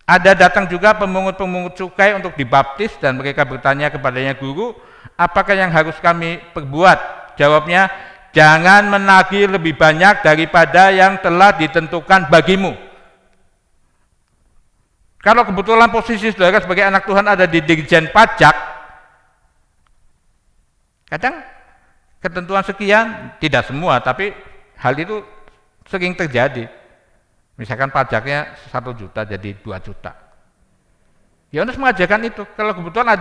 E: Ada datang juga pemungut-pemungut cukai untuk dibaptis, dan mereka bertanya kepadanya, Guru, apakah yang harus kami perbuat? Jawabnya, jangan menagih lebih banyak daripada yang telah ditentukan bagimu. Kalau kebetulan posisi saudara sebagai anak Tuhan ada di Dirjen Pajak, kadang ketentuan sekian, tidak semua, tapi hal itu sering terjadi. Misalkan pajaknya 1 juta jadi 2 juta. Yohanes mengajarkan itu. Kalau kebetulan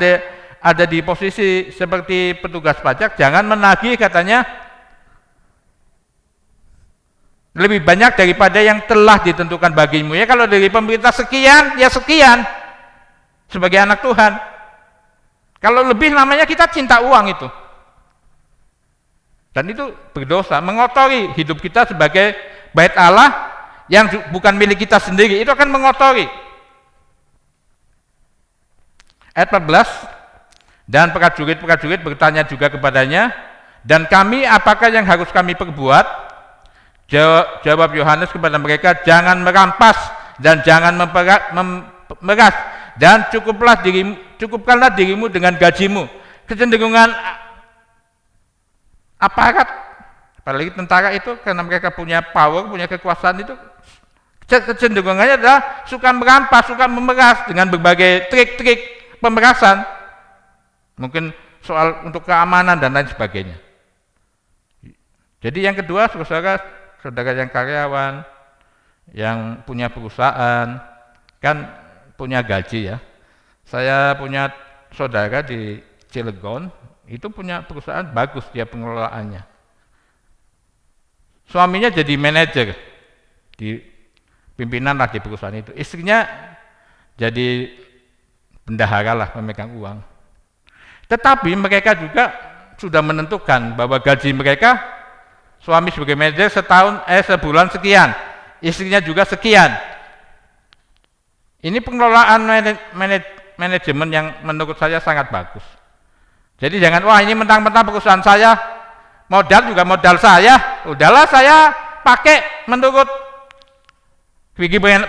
E: ada di posisi seperti petugas pajak, jangan menagih katanya lebih banyak daripada yang telah ditentukan bagimu. Ya kalau dari pemerintah sekian, ya sekian sebagai anak Tuhan. Kalau lebih namanya kita cinta uang itu. Dan itu berdosa, mengotori hidup kita sebagai bait Allah yang bukan milik kita sendiri, itu akan mengotori. Ayat 14, dan prajurit-prajurit bertanya juga kepadanya, dan kami apakah yang harus kami perbuat? Jawab Yohanes kepada mereka, jangan merampas dan jangan memeras, dan cukupkanlah dirimu dengan gajimu. Kecenderungan aparat, apalagi tentara itu, karena mereka punya power, punya kekuasaan itu, kecenderungannya adalah suka merampas, suka memeras dengan berbagai trik-trik pemerasan. Mungkin soal untuk keamanan dan lain sebagainya. Jadi yang kedua, saudara yang karyawan, yang punya perusahaan, kan punya gaji ya. Saya punya saudara di Cilegon, itu punya perusahaan bagus dia pengelolaannya. Suaminya jadi manajer di pimpinan lah di perusahaan itu. Istrinya jadi bendahara lah, pemegang uang. Tetapi mereka juga sudah menentukan bahwa gaji mereka, suami sebagai manajer sebulan sekian, istrinya juga sekian. Ini pengelolaan manajemen yang menurut saya sangat bagus. Jadi jangan, wah ini mentang-mentang perusahaan saya, modal juga modal saya, udahlah saya pakai menurut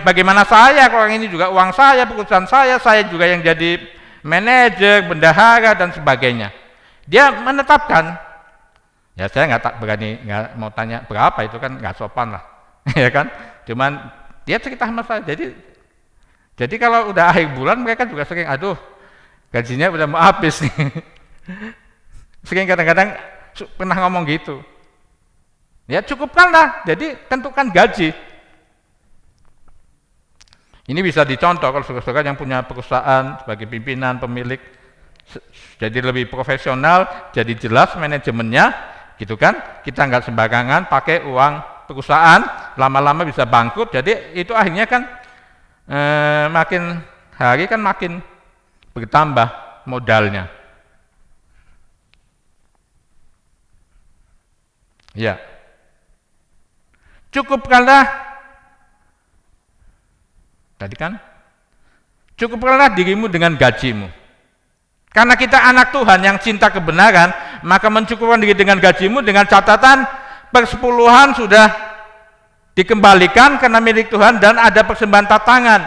E: bagaimana saya, kalau ini juga uang saya, perusahaan saya juga yang jadi manajer, bendahara dan sebagainya. Dia menetapkan, ya saya nggak berani mau tanya berapa, itu kan nggak sopan lah, ya kan. Cuman dia cerita sama saya. Jadi kalau udah akhir bulan mereka juga sering, aduh gajinya udah mau habis nih. Sering kadang-kadang pernah ngomong gitu. Ya cukupkanlah, jadi tentukan gaji. Ini bisa dicontoh kalau saudara-saudara yang punya perusahaan sebagai pimpinan, pemilik, jadi lebih profesional, jadi jelas manajemennya, gitu kan. Kita nggak sembarangan pakai uang perusahaan, lama-lama bisa bangkrut. Jadi itu akhirnya kan makin hari kan makin bertambah modalnya. Ya, cukupkanlah, tadi kan, cukupkanlah dirimu dengan gajimu. Karena kita anak Tuhan yang cinta kebenaran, maka mencukupkan diri dengan gajimu dengan catatan persepuluhan sudah dikembalikan karena milik Tuhan dan ada persembahan tatangan.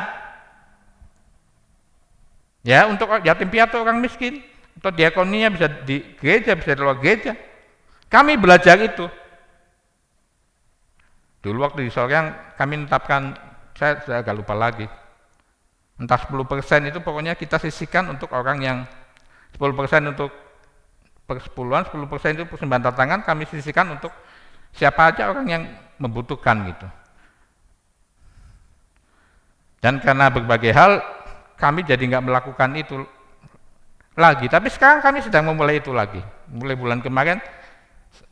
E: Ya, untuk yatim piatu, orang miskin, atau diakoninya bisa di gereja, bisa di luar gereja. Kami belajar itu. Dulu waktu di Soreang kami menetapkan, saya sudah agak lupa lagi, entah 10% itu pokoknya kita sisihkan untuk orang yang 10% untuk persepuluhan, 10% itu persembahan tatangan, kami sisihkan untuk siapa aja orang yang membutuhkan gitu. Dan karena berbagai hal kami jadi nggak melakukan itu lagi, tapi sekarang kami sedang memulai itu lagi. Mulai bulan kemarin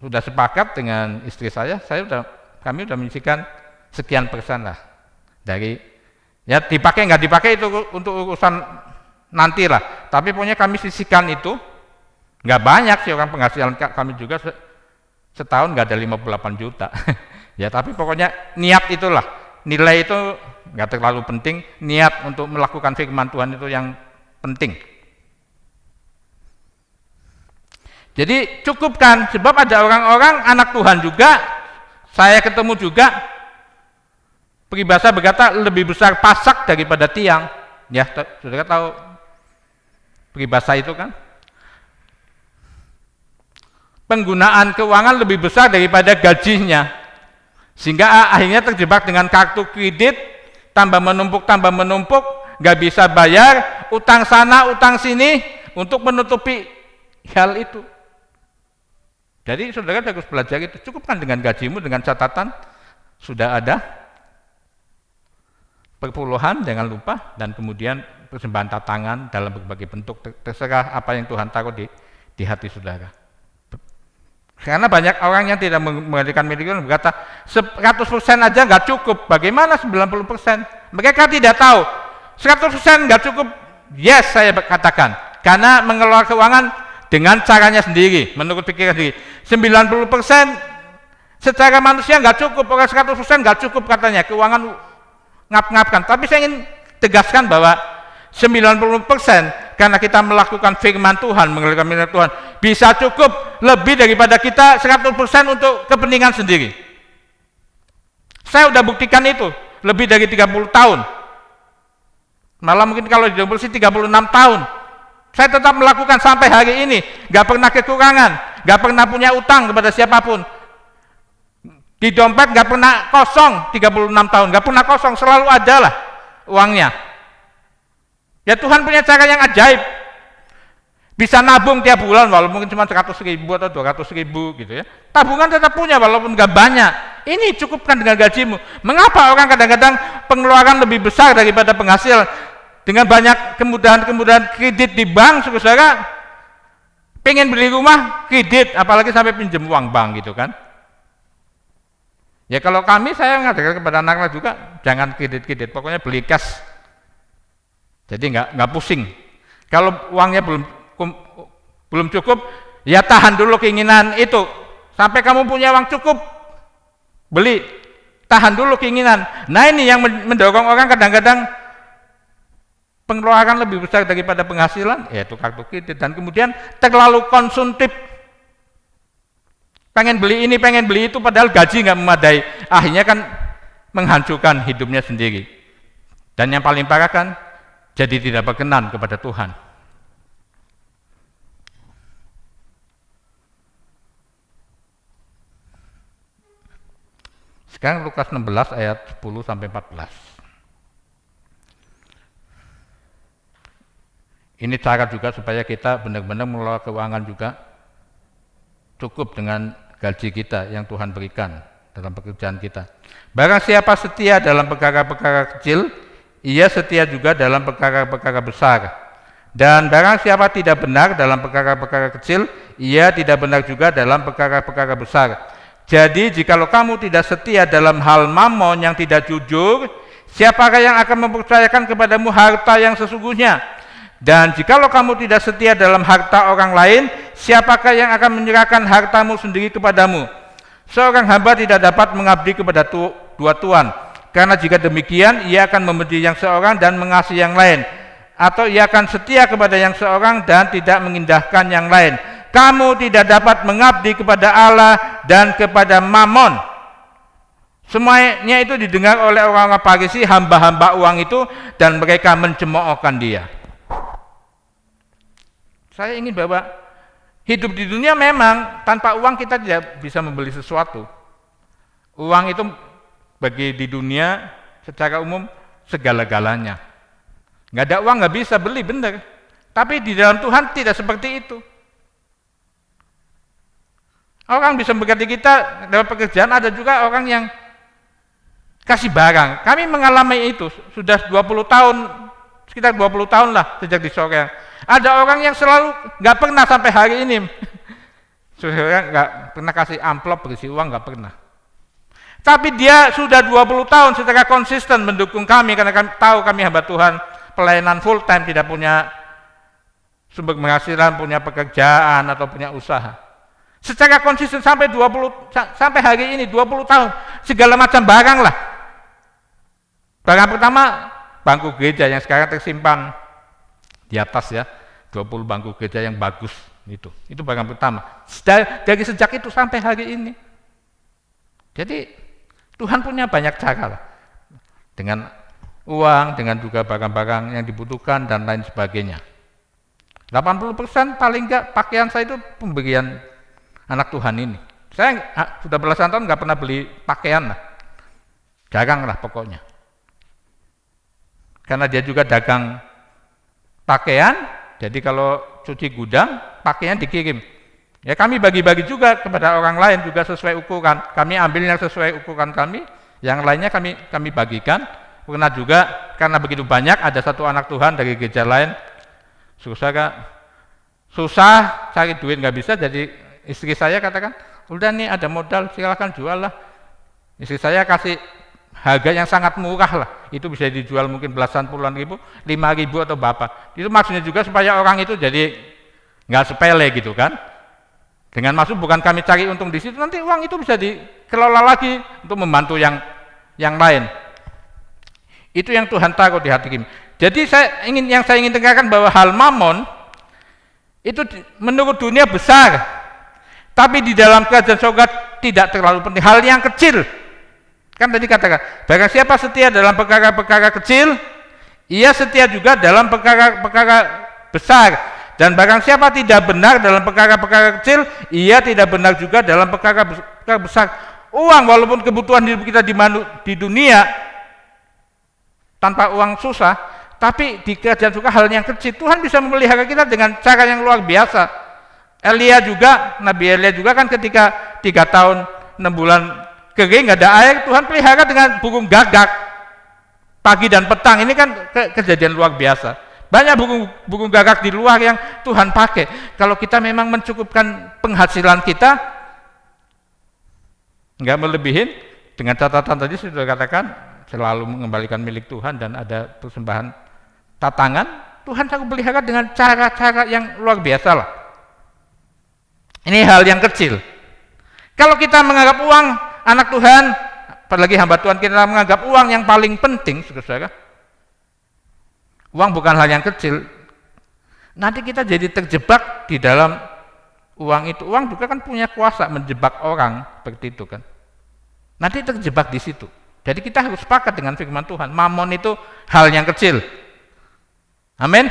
E: sudah sepakat dengan istri saya kami sudah menyisihkan sekian persen lah dari, ya dipakai nggak dipakai itu untuk urusan nanti lah, tapi pokoknya kami sisihkan itu. Nggak banyak sih, orang penghasilan kami juga setahun nggak ada 58 juta. Ya tapi pokoknya niat itulah, nilai itu nggak terlalu penting, niat untuk melakukan firman Tuhan itu yang penting. Jadi cukupkan, sebab ada orang-orang anak Tuhan juga, saya ketemu juga, peribahasa berkata lebih besar pasak daripada tiang. Ya, saudara tahu peribahasa itu kan? Penggunaan keuangan lebih besar daripada gajinya, sehingga akhirnya terjebak dengan kartu kredit, tambah menumpuk, nggak bisa bayar, utang sana, utang sini, untuk menutupi hal itu. Jadi saudara harus belajar itu, cukupkan dengan gajimu, dengan catatan sudah ada perpuluhan, jangan lupa, dan kemudian persembahan tatangan dalam berbagai bentuk, terserah apa yang Tuhan taruh di hati saudara. Karena banyak orang yang tidak mengembalikan miliar berkata 100% aja nggak cukup, bagaimana 90%? Mereka tidak tahu 100% nggak cukup. Yes, saya katakan, karena mengelola keuangan dengan caranya sendiri, menurut pikiran sendiri. 90% secara manusia nggak cukup, orang 100% nggak cukup katanya, keuangan ngap-ngapkan. Tapi saya ingin tegaskan bahwa 90% karena kita melakukan firman Tuhan, mengeluarkan firman Tuhan, bisa cukup lebih daripada kita 100% untuk kepentingan sendiri. Saya udah buktikan itu lebih dari 30 tahun. Malah mungkin kalau di sih 36 tahun. Saya tetap melakukan sampai hari ini, gak pernah kekurangan, gak pernah punya utang kepada siapapun. Di dompet gak pernah kosong 36 tahun, gak pernah kosong, selalu ada lah uangnya. Ya Tuhan punya cara yang ajaib. Bisa nabung tiap bulan walaupun mungkin cuma 100.000 atau 200.000 gitu ya. Tabungan tetap punya walaupun nggak banyak. Ini cukupkan dengan gajimu. Mengapa orang kadang-kadang pengeluaran lebih besar daripada penghasil? Dengan banyak kemudahan-kemudahan kredit di bank, saudara, pengen beli rumah kredit, apalagi sampai pinjam uang bank gitu kan. Ya kalau saya mengatakan kepada anak-anak juga, jangan kredit-kredit, pokoknya beli cash. Jadi nggak pusing. Kalau uangnya belum cukup, ya tahan dulu keinginan itu sampai kamu punya uang cukup, beli. Tahan dulu keinginan. Nah ini yang mendorong orang kadang-kadang pengeluaran lebih besar daripada penghasilan, yaitu kartu kredit, dan kemudian terlalu konsumtif. Pengen beli ini, pengen beli itu, padahal gaji nggak memadai. Akhirnya kan menghancurkan hidupnya sendiri. Dan yang paling parah kan, jadi tidak berkenan kepada Tuhan. Sekarang Lukas 16 ayat 10 sampai 14. Ini cara juga supaya kita benar-benar mengelola keuangan juga cukup dengan gaji kita yang Tuhan berikan dalam pekerjaan kita. Barang siapa setia dalam perkara-perkara kecil, ia setia juga dalam perkara-perkara besar. Dan barang siapa tidak benar dalam perkara-perkara kecil, ia tidak benar juga dalam perkara-perkara besar. Jadi jikalau kamu tidak setia dalam hal mamon yang tidak jujur, siapakah yang akan mempercayakan kepadamu harta yang sesungguhnya? Dan jikalau kamu tidak setia dalam harta orang lain, siapakah yang akan menyerahkan hartamu sendiri kepadamu? Seorang hamba tidak dapat mengabdi kepada dua tuan, karena jika demikian ia akan membenci yang seorang dan mengasihi yang lain, atau ia akan setia kepada yang seorang dan tidak mengindahkan yang lain. Kamu tidak dapat mengabdi kepada Allah dan kepada Mammon. Semuanya itu didengar oleh orang-orang Farisi, hamba-hamba uang itu, dan mereka mencemoohkan dia. Saya ingin bahwa hidup di dunia memang tanpa uang kita tidak bisa membeli sesuatu. Uang itu bagi di dunia secara umum segala-galanya. Nggak ada uang nggak bisa beli, benar. Tapi di dalam Tuhan tidak seperti itu. Orang bisa berkati kita dalam pekerjaan, ada juga orang yang kasih barang. Kami mengalami itu sudah 20 tahun, sekitar 20 tahun lah sejak di Soreang. Ada orang yang selalu nggak pernah sampai hari ini, saudara nggak pernah kasih amplop berisi uang, nggak pernah. Tapi dia sudah 20 tahun secara konsisten mendukung kami karena kami tahu kami hamba Tuhan pelayanan full time, tidak punya sumber penghasilan, punya pekerjaan atau punya usaha. Secara konsisten sampai hari ini 20 tahun, segala macam barang lah. Barang pertama bangku gereja yang sekarang tersimpan di atas ya, 20 bangku gereja yang bagus itu barang pertama. Dari sejak itu sampai hari ini. Jadi Tuhan punya banyak cara lah. Dengan uang, dengan juga barang-barang yang dibutuhkan dan lain sebagainya. 80% paling enggak pakaian saya itu pemberian anak Tuhan ini. Saya sudah belasan tahun enggak pernah beli pakaian lah. Jarang lah pokoknya. Karena dia juga dagang pakaian, jadi kalau cuci gudang, pakaian dikirim. Ya kami bagi-bagi juga kepada orang lain juga sesuai ukuran. Kami ambil yang sesuai ukuran kami, yang lainnya kami bagikan. Karena juga karena begitu banyak, ada satu anak Tuhan dari gereja lain, susah cari duit nggak bisa, jadi istri saya katakan, udah nih ada modal, silakan jual lah. Istri saya kasih harga yang sangat murah lah, itu bisa dijual mungkin belasan puluhan ribu, 5.000 atau berapa. Itu maksudnya juga supaya orang itu jadi nggak sepele gitu kan. Dengan maksud bukan kami cari untung di situ, nanti uang itu bisa dikelola lagi untuk membantu yang lain. Itu yang Tuhan taruh di hati kami. Jadi saya ingin tekankan bahwa hal mamon itu menurut dunia besar, tapi di dalam kerajaan surga tidak terlalu penting. Hal yang kecil, kan tadi katakan, barang siapa setia dalam perkara-perkara kecil, ia setia juga dalam perkara-perkara besar. Dan barang siapa tidak benar dalam perkara-perkara kecil, ia tidak benar juga dalam perkara besar. Uang, walaupun kebutuhan hidup kita di dunia tanpa uang susah, tapi di kerajaan surga hal yang kecil. Tuhan bisa memelihara kita dengan cara yang luar biasa. Nabi Elia juga kan ketika 3 tahun 6 bulan kering nggak ada air, Tuhan pelihara dengan burung gagak pagi dan petang. Ini kan kejadian luar biasa. Banyak burung gagak di luar yang Tuhan pakai. Kalau kita memang mencukupkan penghasilan kita, nggak melebihin, dengan catatan tadi sudah katakan, selalu mengembalikan milik Tuhan dan ada persembahan tatangan, Tuhan akan pelihara dengan cara-cara yang luar biasa lah. Ini hal yang kecil. Kalau kita menganggap uang, anak Tuhan, apalagi hamba Tuhan, kita menganggap uang yang paling penting, saudara. Uang bukan hal yang kecil. Nanti kita jadi terjebak di dalam uang itu. Uang juga kan punya kuasa menjebak orang seperti itu kan. Nanti terjebak di situ. Jadi kita harus sepakat dengan firman Tuhan. Mamon itu hal yang kecil. Amin.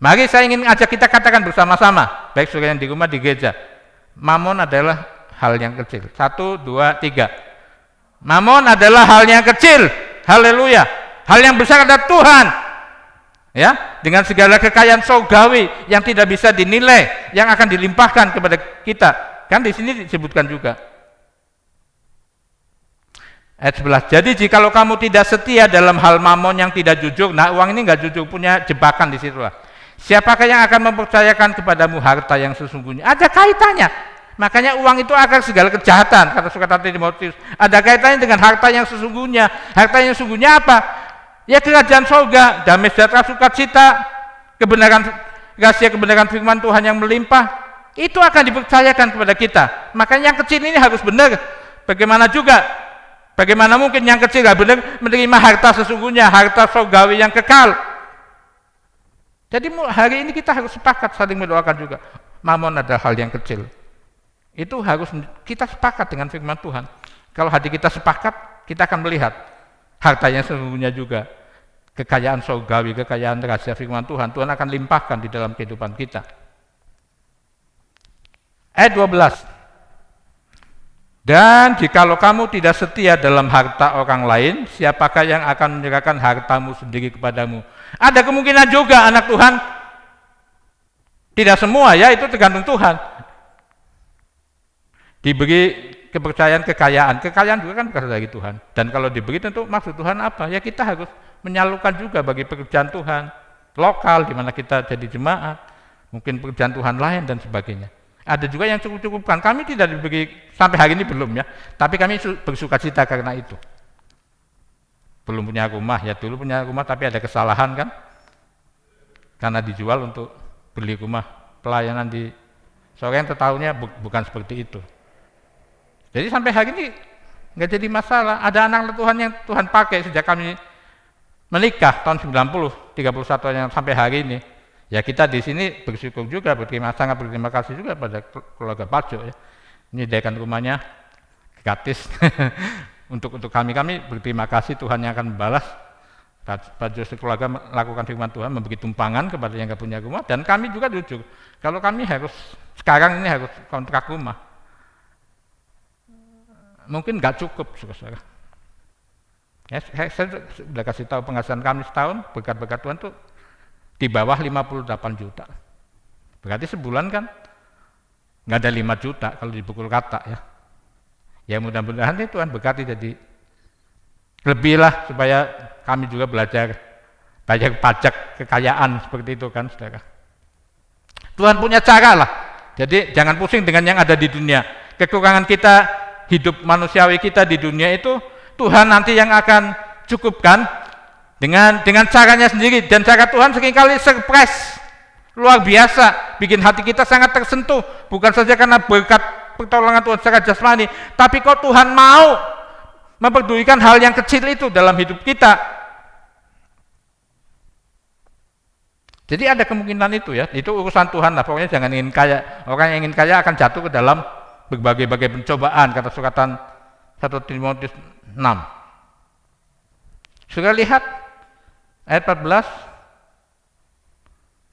E: Mari saya ingin ajak kita katakan bersama-sama, baik saudara yang di rumah, di gereja. Mamon adalah hal yang kecil. 1, 2, 3. Mamon adalah hal yang kecil. Haleluya. Hal yang besar adalah Tuhan. Ya, dengan segala kekayaan surgawi yang tidak bisa dinilai, yang akan dilimpahkan kepada kita. Kan di sini disebutkan juga. Ayat 11. Jadi jikalau kamu tidak setia dalam hal mamon yang tidak jujur, nah uang ini enggak jujur, punya jebakan di situ lah. Siapakah yang akan mempercayakan kepadamu harta yang sesungguhnya? Ada kaitannya. Makanya uang itu akan segala kejahatan, kata surat Timotius. Ada kaitannya dengan harta yang sesungguhnya. Harta yang sesungguhnya apa? Ya kerajaan surga, damai sejahtera, sukacita, kebenaran, rahasia kebenaran firman Tuhan yang melimpah, itu akan dipercayakan kepada kita. Makanya yang kecil ini harus benar. Bagaimana mungkin yang kecil gak benar menerima harta sesungguhnya, harta surgawi yang kekal. Jadi hari ini kita harus sepakat saling mendoakan juga. Mamon adalah hal yang kecil. Itu harus kita sepakat dengan firman Tuhan. Kalau hati kita sepakat, kita akan melihat hartanya sesungguhnya juga, kekayaan surgawi, kekayaan rahasia firman Tuhan, Tuhan akan limpahkan di dalam kehidupan kita. Ayat 12. Dan jikalau kamu tidak setia dalam harta orang lain, siapakah yang akan menyerahkan hartamu sendiri kepadamu? Ada kemungkinan juga anak Tuhan, tidak semua ya, itu tergantung Tuhan, diberi kepercayaan kekayaan juga kan berasal dari Tuhan. Dan kalau diberi tentu maksud Tuhan apa? Ya kita harus menyalurkan juga bagi pekerjaan Tuhan lokal di mana kita jadi jemaat, mungkin pekerjaan Tuhan lain dan sebagainya. Ada juga yang cukup-cukupkan. Kami tidak diberi, sampai hari ini belum ya, tapi kami bersuka cita karena itu. Belum punya rumah, ya dulu punya rumah tapi ada kesalahan kan, karena dijual untuk beli rumah. Pelayanan di Soreang tahunya bukan seperti itu. Jadi sampai hari ini nggak jadi masalah. Ada anak Tuhan yang Tuhan pakai sejak kami menikah tahun 90, 31 yang sampai hari ini. Ya kita di sini bersyukur juga, sangat berterima kasih juga pada keluarga Pajo ya. Menyediakan rumahnya gratis untuk kami berterima kasih, Tuhan yang akan membalas. Pajo keluarga melakukan firman Tuhan, memberi tumpangan kepada yang nggak punya rumah, dan kami juga jujur kalau kami sekarang ini harus kontrak rumah, mungkin nggak cukup, saudara. Ya, saya sudah kasih tahu penghasilan kami setahun berkat-berkat Tuhan tuh di bawah 58 juta. Berarti sebulan kan nggak ada 5 juta kalau dipukul kata ya. Ya mudah-mudahan ini Tuhan berkati jadi lebih lah supaya kami juga belajar bayar pajak kekayaan seperti itu kan, saudara. Tuhan punya cara lah. Jadi jangan pusing dengan yang ada di dunia. Kekurangan kita, hidup manusiawi kita di dunia itu Tuhan nanti yang akan cukupkan dengan caranya sendiri, dan cara Tuhan seringkali surprise luar biasa, bikin hati kita sangat tersentuh, bukan saja karena berkat pertolongan Tuhan secara jasmani, tapi kok Tuhan mau memperdulikan hal yang kecil itu dalam hidup kita. Jadi ada kemungkinan itu ya, itu urusan Tuhan lah. Pokoknya jangan ingin kaya. Orang yang ingin kaya akan jatuh ke dalam berbagai-bagai pencobaan, kata suratan 1 Timotius 6. Sudah lihat ayat 14,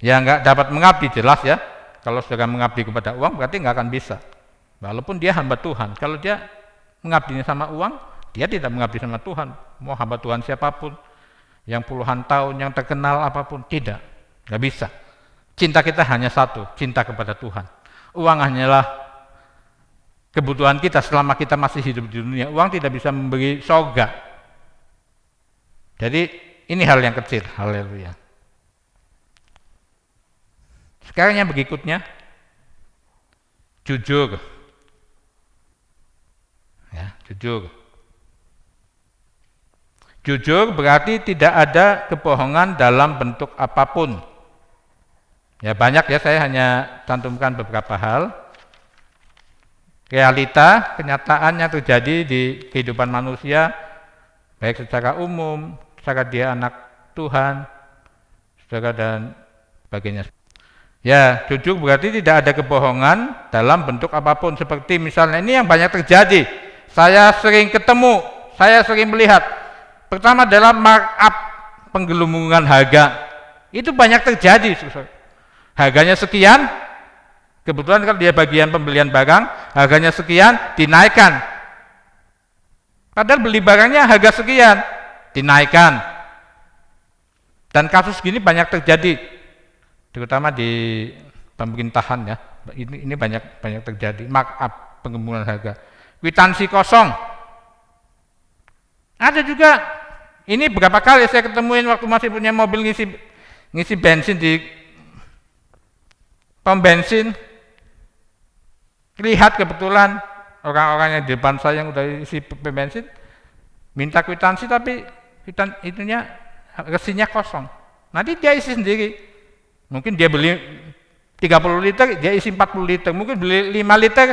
E: ya nggak dapat mengabdi, jelas ya. Kalau saudara mengabdi kepada uang berarti nggak akan bisa, walaupun dia hamba Tuhan. Kalau dia mengabdinya sama uang, dia tidak mengabdi sama Tuhan. Mau hamba Tuhan siapapun, yang puluhan tahun, yang terkenal apapun, tidak, nggak bisa. Cinta kita hanya satu, cinta kepada Tuhan. Uang hanyalah kebutuhan kita selama kita masih hidup di dunia. Uang tidak bisa memberi surga. Jadi ini hal yang kecil, haleluya. Sekarang yang berikutnya, jujur. Ya, jujur. Jujur berarti tidak ada kebohongan dalam bentuk apapun. Ya banyak ya, saya hanya cantumkan beberapa hal. Realita, kenyataannya terjadi di kehidupan manusia, baik secara umum, secara dia anak Tuhan, saudara, dan sebagainya. Ya, jujur berarti tidak ada kebohongan dalam bentuk apapun. Seperti misalnya ini yang banyak terjadi. Saya sering ketemu, saya sering melihat. Pertama adalah markup, penggelembungan harga. Itu banyak terjadi. Harganya sekian, kebetulan kalau dia bagian pembelian barang, harganya sekian, dinaikkan. Padahal beli barangnya harga sekian, dinaikkan. Dan kasus gini banyak terjadi, terutama di pemerintahan ya. Ini banyak terjadi, markup, penggelembungan harga. Kwitansi kosong. Ada juga, ini berapa kali saya ketemuin waktu masih punya mobil ngisi bensin di pom bensin. Lihat kebetulan orang-orang yang di depan saya yang udah isi bensin minta kwitansi, tapi itunya resinya kosong. Nanti dia isi sendiri. Mungkin dia beli 30 liter, dia isi 40 liter. Mungkin beli 5 liter,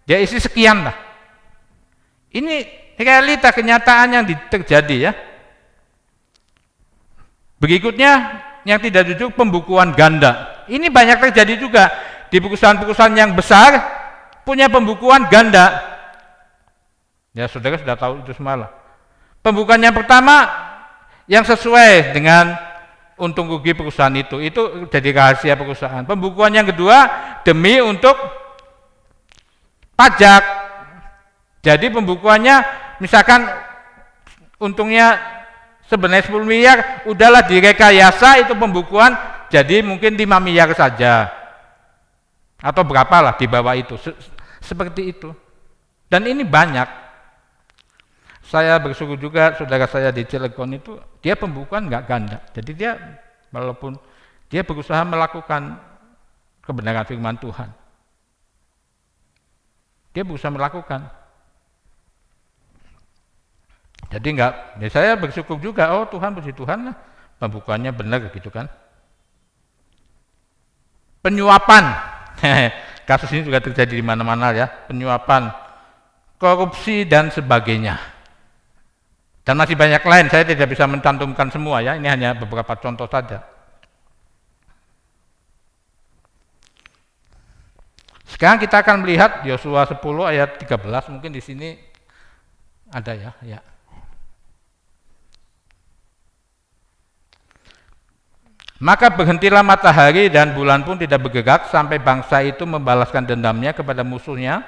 E: dia isi sekian lah. Ini realita, kenyataan yang terjadi ya. Berikutnya yang tidak jujur, pembukuan ganda. Ini banyak terjadi juga di perusahaan-perusahaan yang besar, punya pembukuan ganda. Ya saudara sudah tahu itu semua lah. Pembukuan yang pertama yang sesuai dengan untung rugi perusahaan itu jadi rahasia perusahaan. Pembukuan yang kedua demi untuk pajak. Jadi pembukuannya misalkan untungnya sebenarnya 10 miliar, udahlah direkayasa itu pembukuan jadi mungkin 5 miliar saja. Atau berapalah di bawah itu. Seperti itu. Dan ini banyak. Saya bersyukur juga saudara saya di Cilegon itu, dia pembukuan nggak ganda. Jadi dia walaupun dia berusaha melakukan kebenaran firman Tuhan. Dia berusaha melakukan. Jadi saya bersyukur juga, oh Tuhan puji Tuhan lah, pembukaannya benar gitu kan. Penyuapan, kasus ini juga terjadi di mana-mana ya, penyuapan, korupsi dan sebagainya. Dan masih banyak lain, saya tidak bisa mencantumkan semua ya, ini hanya beberapa contoh saja. Sekarang kita akan melihat Yosua 10 ayat 13, mungkin di sini ada ya. Maka berhentilah matahari dan bulan pun tidak bergerak sampai bangsa itu membalaskan dendamnya kepada musuhnya.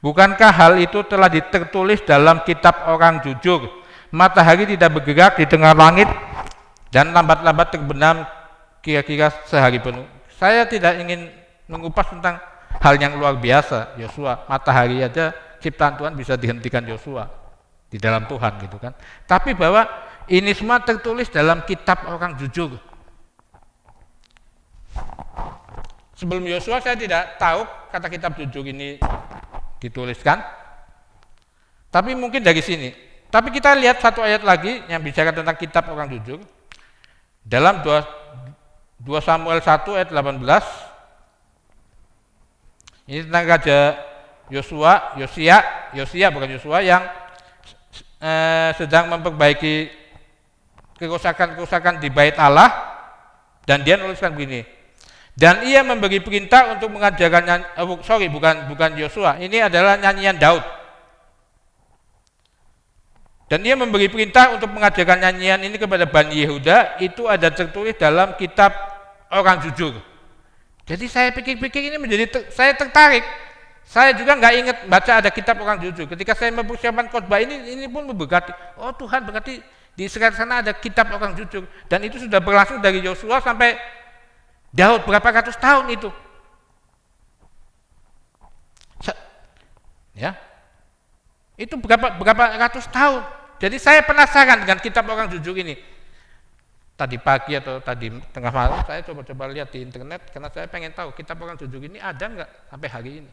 E: Bukankah hal itu telah tertulis dalam kitab orang jujur? Matahari tidak bergerak di tengah langit dan lambat-lambat terbenam kira-kira sehari penuh. Saya tidak ingin mengupas tentang hal yang luar biasa Yosua. Matahari aja ciptaan Tuhan bisa dihentikan Yosua di dalam Tuhan gitu kan. Tapi bahwa ini semua tertulis dalam kitab orang jujur. Sebelum Yosua saya tidak tahu kata kitab jujur ini dituliskan. Tapi mungkin dari sini. Tapi kita lihat satu ayat lagi yang bicara tentang kitab orang jujur. Dalam 2 Samuel 1 ayat 18. Ini tentang Raja Yosia bukan Yosua yang sedang memperbaiki kerusakan-kerusakan di bait Allah, dan dia nuliskan begini. Dan ia memberi perintah untuk mengajarkan bukan Yosua. Ini adalah nyanyian Daud. Dan ia memberi perintah untuk mengajarkan nyanyian ini kepada Bani Yehuda, itu ada tertulis dalam kitab orang jujur. Jadi saya pikir-pikir ini saya tertarik. Saya juga nggak ingat baca ada kitab orang jujur. Ketika saya mempersiapkan khotbah ini pun memberkati. Oh Tuhan, berarti di Israel sana ada kitab orang jujur. Dan itu sudah berlangsung dari Yosua sampai Daud, berapa ratus tahun itu. Ya. Itu berapa ratus tahun. Jadi saya penasaran dengan kitab orang jujur ini. Tadi pagi atau tadi tengah malam saya coba lihat di internet karena saya pengen tahu kitab orang jujur ini ada nggak sampai hari ini.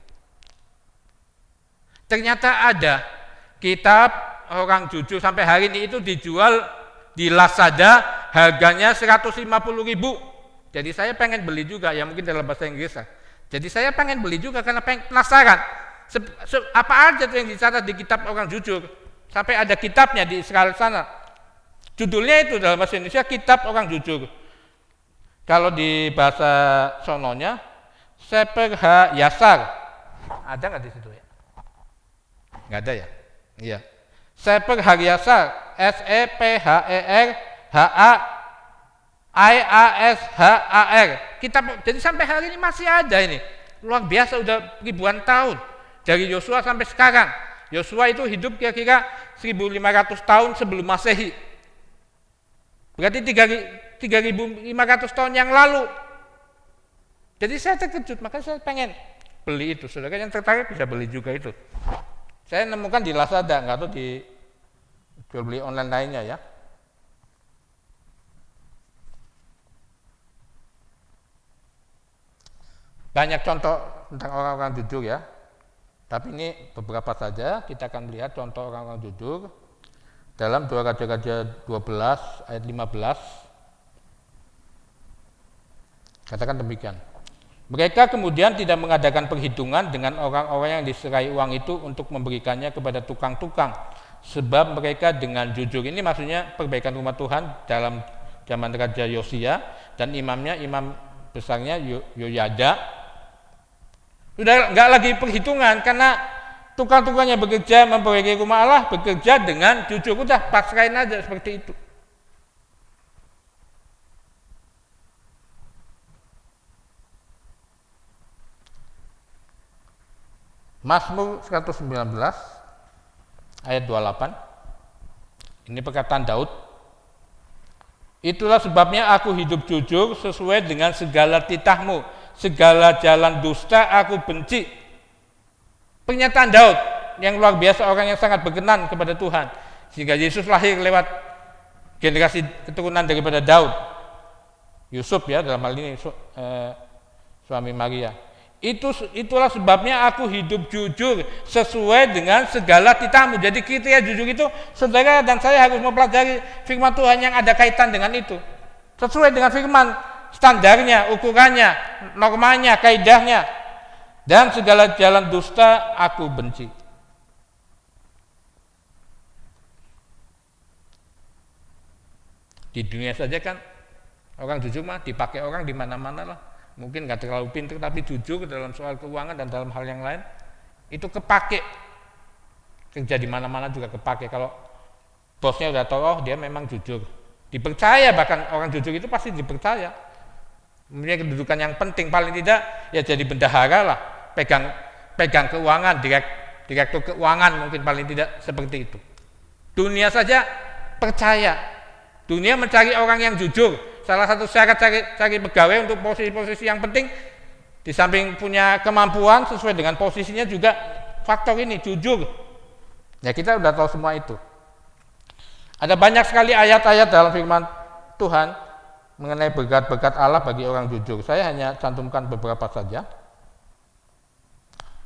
E: Ternyata ada kitab orang jujur sampai hari ini, itu dijual di Lazada harganya 150.000. Jadi saya pengen beli juga, ya mungkin dalam bahasa Inggris. Jadi saya pengen beli juga karena penasaran. Apa aja tuh yang dicatat di kitab orang jujur? Sampai ada kitabnya di Israel sana. Judulnya itu dalam bahasa Indonesia kitab orang jujur. Kalau di bahasa sononya Seper HaYashar. Ada nggak di situ ya? Nggak ada ya? Iya. Seper HaYashar, SEPHERHAIASHAR. Kitab. Jadi sampai hari ini masih ada ini. Luar biasa, udah ribuan tahun. Dari Yosua sampai sekarang. Yosua itu hidup kira-kira 1500 tahun sebelum Masehi. Berarti 3.500 tahun yang lalu. Jadi saya terkejut, makanya saya pengen beli itu. Saudara yang tertarik bisa beli juga itu. Saya nemukan di Lazada, nggak tahu di jual beli online lainnya ya. Banyak contoh tentang orang-orang jujur ya. Tapi ini beberapa saja, kita akan melihat contoh orang-orang jujur dalam 2 Raja-Raja 12 ayat 15. Katakan demikian. Mereka kemudian tidak mengadakan perhitungan dengan orang-orang yang diserai uang itu untuk memberikannya kepada tukang-tukang. Sebab mereka dengan jujur, ini maksudnya perbaikan rumah Tuhan dalam zaman Raja Yosia, dan imamnya, imam besarnya Yoyada. Sudah enggak lagi perhitungan karena tukang-tukangnya bekerja memperbaiki rumah Allah, bekerja dengan jujur, udah pasrahin aja seperti itu. Mazmur 119 ayat 28. Ini perkataan Daud. Itulah sebabnya aku hidup jujur sesuai dengan segala titahmu. Segala jalan dusta aku benci. Pernyataan Daud yang luar biasa, orang yang sangat berkenan kepada Tuhan. Sehingga Yesus lahir lewat generasi keturunan daripada Daud. Yusuf ya dalam hal ini suami Maria. Itulah sebabnya aku hidup jujur sesuai dengan segala titahmu. Jadi kriteria jujur itu saudara dan saya harus mempelajari firman Tuhan yang ada kaitan dengan itu. Sesuai dengan firman, standarnya, ukurannya, normanya, kaidahnya. Dan segala jalan dusta aku benci. Di dunia saja kan orang jujur mah dipakai orang di mana-mana lah. Mungkin nggak terlalu pintar tapi jujur dalam soal keuangan dan dalam hal yang lain itu kepake. Kerja di mana-mana juga kepake. Kalau bosnya udah tahu, oh dia memang jujur, dipercaya, bahkan orang jujur itu pasti dipercaya. Mempunyai kedudukan yang penting, paling tidak ya jadi bendahara lah, pegang keuangan, direktur keuangan mungkin paling tidak seperti itu. Dunia saja percaya. Dunia mencari orang yang jujur. Salah satu syarat cari pegawai untuk posisi-posisi yang penting, di samping punya kemampuan sesuai dengan posisinya juga faktor ini, jujur. Ya kita udah tahu semua itu. Ada banyak sekali ayat-ayat dalam firman Tuhan mengenai berkat-berkat Allah bagi orang jujur. Saya hanya cantumkan beberapa saja.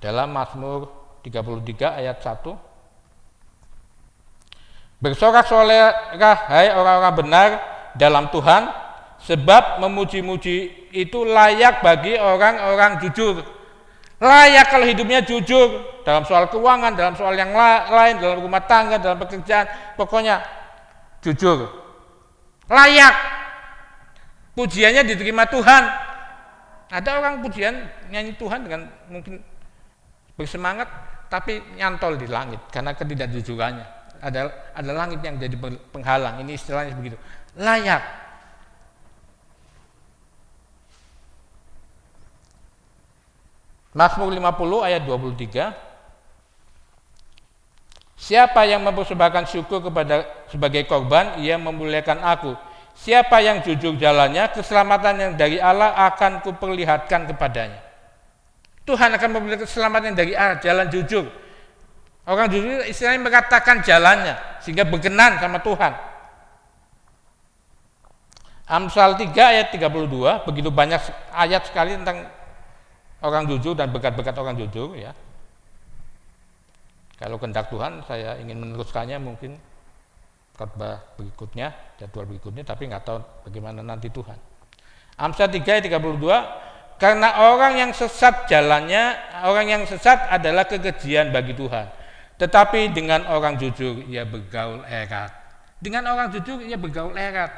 E: Dalam Mazmur 33 ayat 1. Bersorak-sorai hai orang-orang benar dalam Tuhan, sebab memuji-muji itu layak bagi orang-orang jujur. Layak kalau hidupnya jujur dalam soal keuangan, dalam soal yang lain, dalam rumah tangga, dalam pekerjaan, pokoknya jujur. Layak. Pujiannya diterima Tuhan. Ada orang pujian nyanyi Tuhan dengan mungkin bersemangat tapi nyantol di langit karena ketidakjujurannya. Ada langit yang jadi penghalang. Ini istilahnya begitu. Layak. Mazmur 50 ayat 23. Siapa yang mempersembahkan syukur sebagai korban, ia memuliakan aku. Siapa yang jujur jalannya, keselamatan yang dari Allah akan kuperlihatkan kepadanya. Tuhan akan memberikan keselamatan dari Allah, jalan jujur. Orang jujur istilahnya mengatakan jalannya sehingga berkenan sama Tuhan. Amsal 3 ayat 32, begitu banyak ayat sekali tentang orang jujur dan berkat-berkat orang jujur ya. Kalau kehendak Tuhan saya ingin meneruskannya mungkin khotbah berikutnya, jadwal berikutnya, tapi nggak tahu bagaimana nanti Tuhan. Amsal 3 ayat 32, karena orang yang sesat jalannya, orang yang sesat adalah kekejian bagi Tuhan. Tetapi dengan orang jujur ia bergaul erat. Dengan orang jujur ia bergaul erat.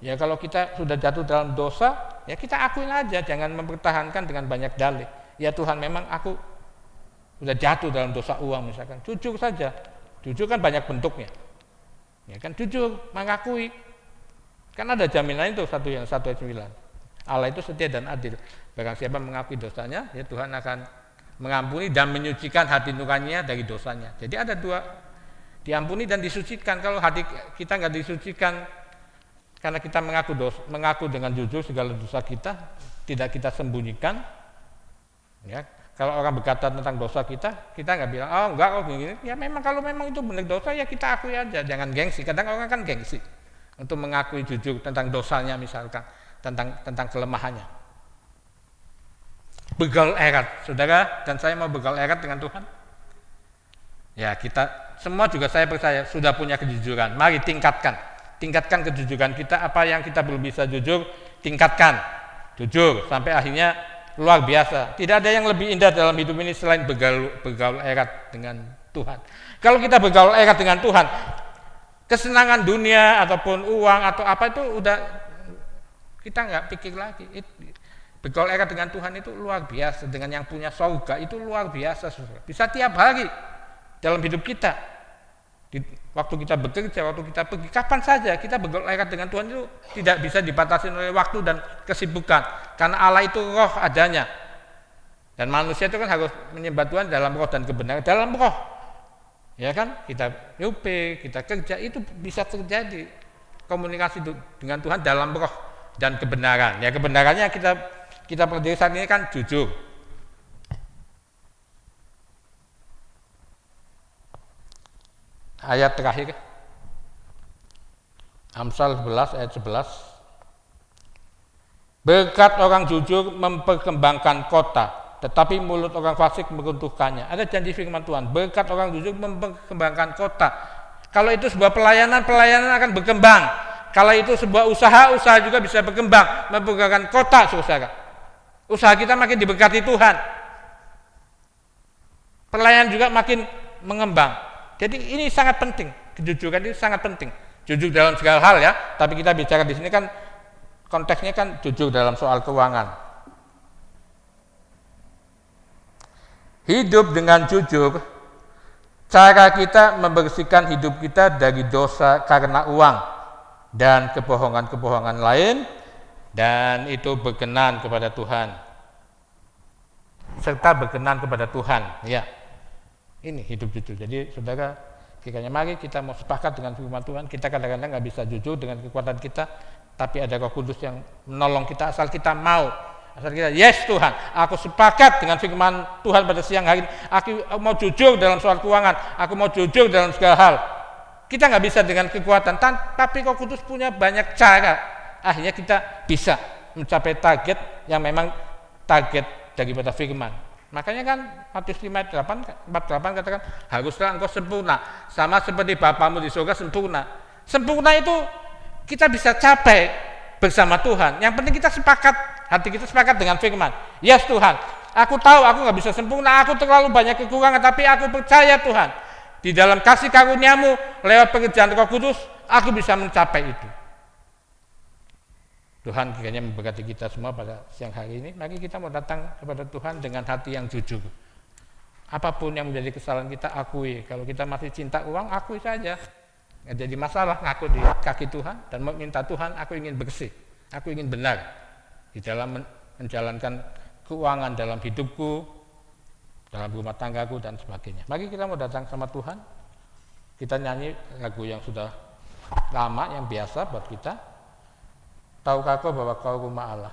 E: Ya kalau kita sudah jatuh dalam dosa, ya kita akuin aja, jangan mempertahankan dengan banyak dalih. Ya Tuhan, memang aku sudah jatuh dalam dosa uang misalkan. Jujur saja. Jujur kan banyak bentuknya. Ya kan jujur, mengakui. Kan ada jaminan itu 1 ayat 9. Allah itu setia dan adil. Barang siapa mengakui dosanya, ya Tuhan akan mengampuni dan menyucikan hati nuraninya dari dosanya. Jadi ada dua, diampuni dan disucikan. Kalau hati kita nggak disucikan karena kita mengaku dengan jujur segala dosa kita, tidak kita sembunyikan. Ya, kalau orang berkata tentang dosa kita nggak bilang, oh enggak, oh gini. Ya memang kalau memang itu benar dosa ya kita akui aja, jangan gengsi. Kadang orang kan gengsi untuk mengakui jujur tentang dosanya misalkan, tentang kelemahannya. Bergaul erat, saudara dan saya mau bergaul erat dengan Tuhan. Ya kita semua juga saya percaya sudah punya kejujuran. Mari tingkatkan kejujuran kita. Apa yang kita belum bisa jujur, tingkatkan jujur sampai akhirnya luar biasa. Tidak ada yang lebih indah dalam hidup ini selain bergaul erat dengan Tuhan. Kalau kita bergaul erat dengan Tuhan, kesenangan dunia ataupun uang atau apa itu udah kita nggak pikir lagi. Bergaul erat dengan Tuhan itu luar biasa. Dengan yang punya surga itu luar biasa. Bisa tiap hari dalam hidup kita. Waktu kita bekerja, waktu kita pergi, kapan saja kita bergaul erat dengan Tuhan itu tidak bisa dibatasi oleh waktu dan kesibukan. Karena Allah itu roh adanya. Dan manusia itu kan harus menyembah Tuhan dalam roh dan kebenaran. Dalam roh. Ya kan? Kita nyupe, kita kerja, itu bisa terjadi. Komunikasi dengan Tuhan dalam roh dan kebenaran. Ya kebenarannya kita berdiri saat ini kan jujur. Ayat terakhir Amsal 11 ayat 11. Berkat orang jujur memperkembangkan kota, tetapi mulut orang fasik meruntuhkannya. Ada janji firman Tuhan, berkat orang jujur memperkembangkan kota. Kalau itu sebuah pelayanan akan berkembang. Kalau itu sebuah usaha juga bisa berkembang, memperkembangkan kota, saudara. Usaha kita makin diberkati Tuhan. Pelayanan juga makin mengembang. Jadi ini sangat penting, kejujuran itu sangat penting. Jujur dalam segala hal ya, tapi kita bicara di sini kan konteksnya kan jujur dalam soal keuangan. Hidup dengan jujur, cara kita membersihkan hidup kita dari dosa karena uang dan kebohongan-kebohongan lain, dan itu berkenan kepada Tuhan. Serta berkenan kepada Tuhan, ya. Ini hidup jujur. Jadi saudara, kiranya mari kita mau sepakat dengan firman Tuhan. Kita kadang-kadang nggak bisa jujur dengan kekuatan kita, tapi ada Roh Kudus yang menolong kita asal kita mau. Asal kita, yes Tuhan, aku sepakat dengan firman Tuhan pada siang hari ini. Aku mau jujur dalam soal keuangan, aku mau jujur dalam segala hal. Kita nggak bisa dengan kekuatan, tapi Roh Kudus punya banyak cara. Akhirnya kita bisa mencapai target yang memang target daripada firman. Makanya kan Matius 5:48 katakan, haruslah engkau sempurna, sama seperti Bapamu di surga sempurna. Sempurna itu kita bisa capai bersama Tuhan. Yang penting kita sepakat, hati kita sepakat dengan firman. Yes Tuhan, aku tahu aku nggak bisa sempurna, aku terlalu banyak kekurangan, tapi aku percaya Tuhan, di dalam kasih karunia-Mu lewat pekerjaan Roh Kudus, aku bisa mencapai itu. Tuhan kiranya memberkati kita semua pada siang hari ini. Mari kita mau datang kepada Tuhan dengan hati yang jujur. Apapun yang menjadi kesalahan kita, akui. Kalau kita masih cinta uang, akui saja. Nggak jadi masalah, ngaku di kaki Tuhan dan meminta Tuhan, aku ingin bersih, aku ingin benar di dalam menjalankan keuangan dalam hidupku, dalam rumah tanggaku dan sebagainya. Mari kita mau datang sama Tuhan. Kita nyanyi lagu yang sudah lama, yang biasa buat kita. Tahukah kau bahwa kau rumah Allah?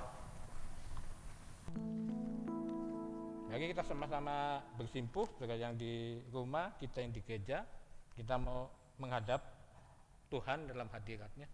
E: Mari kita sama-sama bersimpuh, saudara yang di rumah, kita yang di gereja, kita mau menghadap Tuhan dalam hadirat-Nya.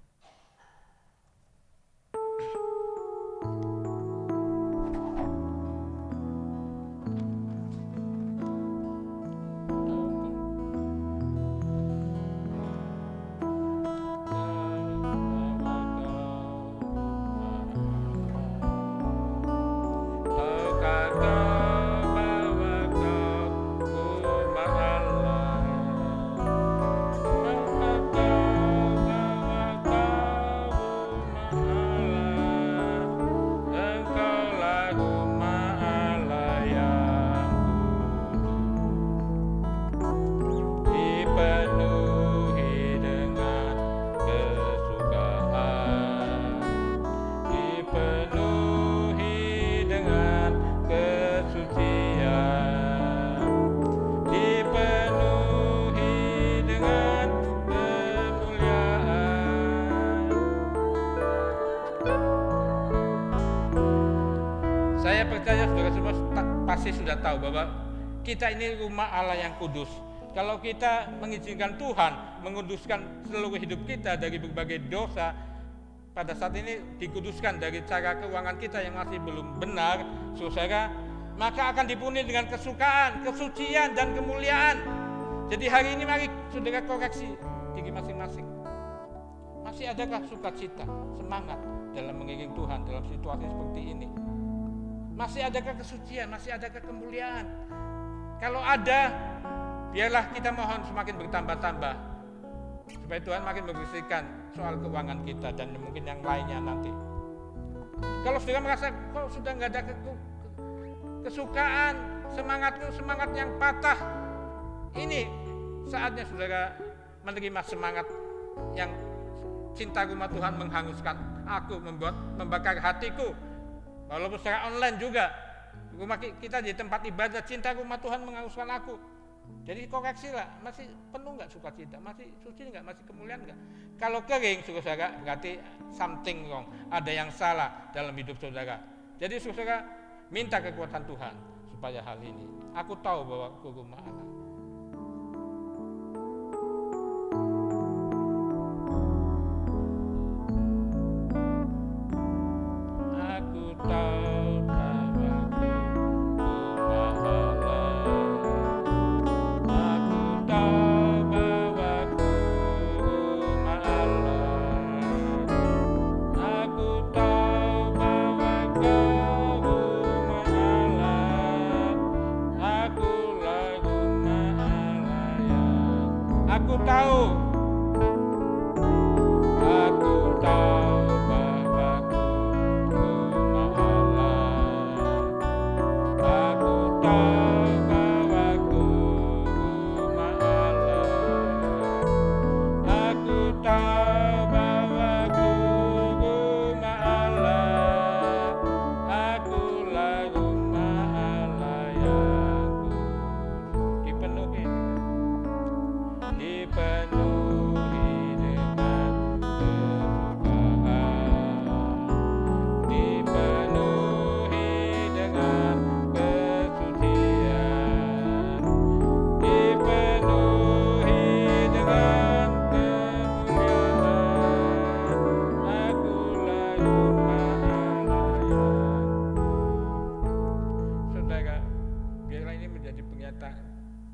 E: Saya percaya saudara semua pasti sudah tahu bahwa kita ini rumah Allah yang kudus. Kalau kita mengizinkan Tuhan menguduskan seluruh hidup kita dari berbagai dosa, pada saat ini dikuduskan dari cara keuangan kita yang masih belum benar, saudara, maka akan dipenuhi dengan kesukaan, kesucian, dan kemuliaan. Jadi hari ini mari saudara koreksi diri masing-masing. Masih adakah sukacita, semangat dalam mengiring Tuhan dalam situasi seperti ini? Masih adakah kesucian, masih adakah kemuliaan? Kalau ada, biarlah kita mohon semakin bertambah-tambah, supaya Tuhan makin membersihkan soal keuangan kita dan mungkin yang lainnya nanti. Kalau saudara merasa kok sudah nggak ada kesukaan, semangat yang patah, ini saatnya saudara menerima semangat yang cinta rumah Tuhan menghanguskan aku, membakar hatiku. Walaupun secara online juga, rumah kita di tempat ibadah, cinta rumah Tuhan menghanguskan aku. Jadi koreksilah, masih penuh nggak sukacita, masih suci nggak, masih kemuliaan nggak? Kalau kering, saudara, berarti something wrong, ada yang salah dalam hidup saudara. Jadi saudara, minta kekuatan Tuhan supaya hal ini. Aku tahu bahwa aku rumah Allah.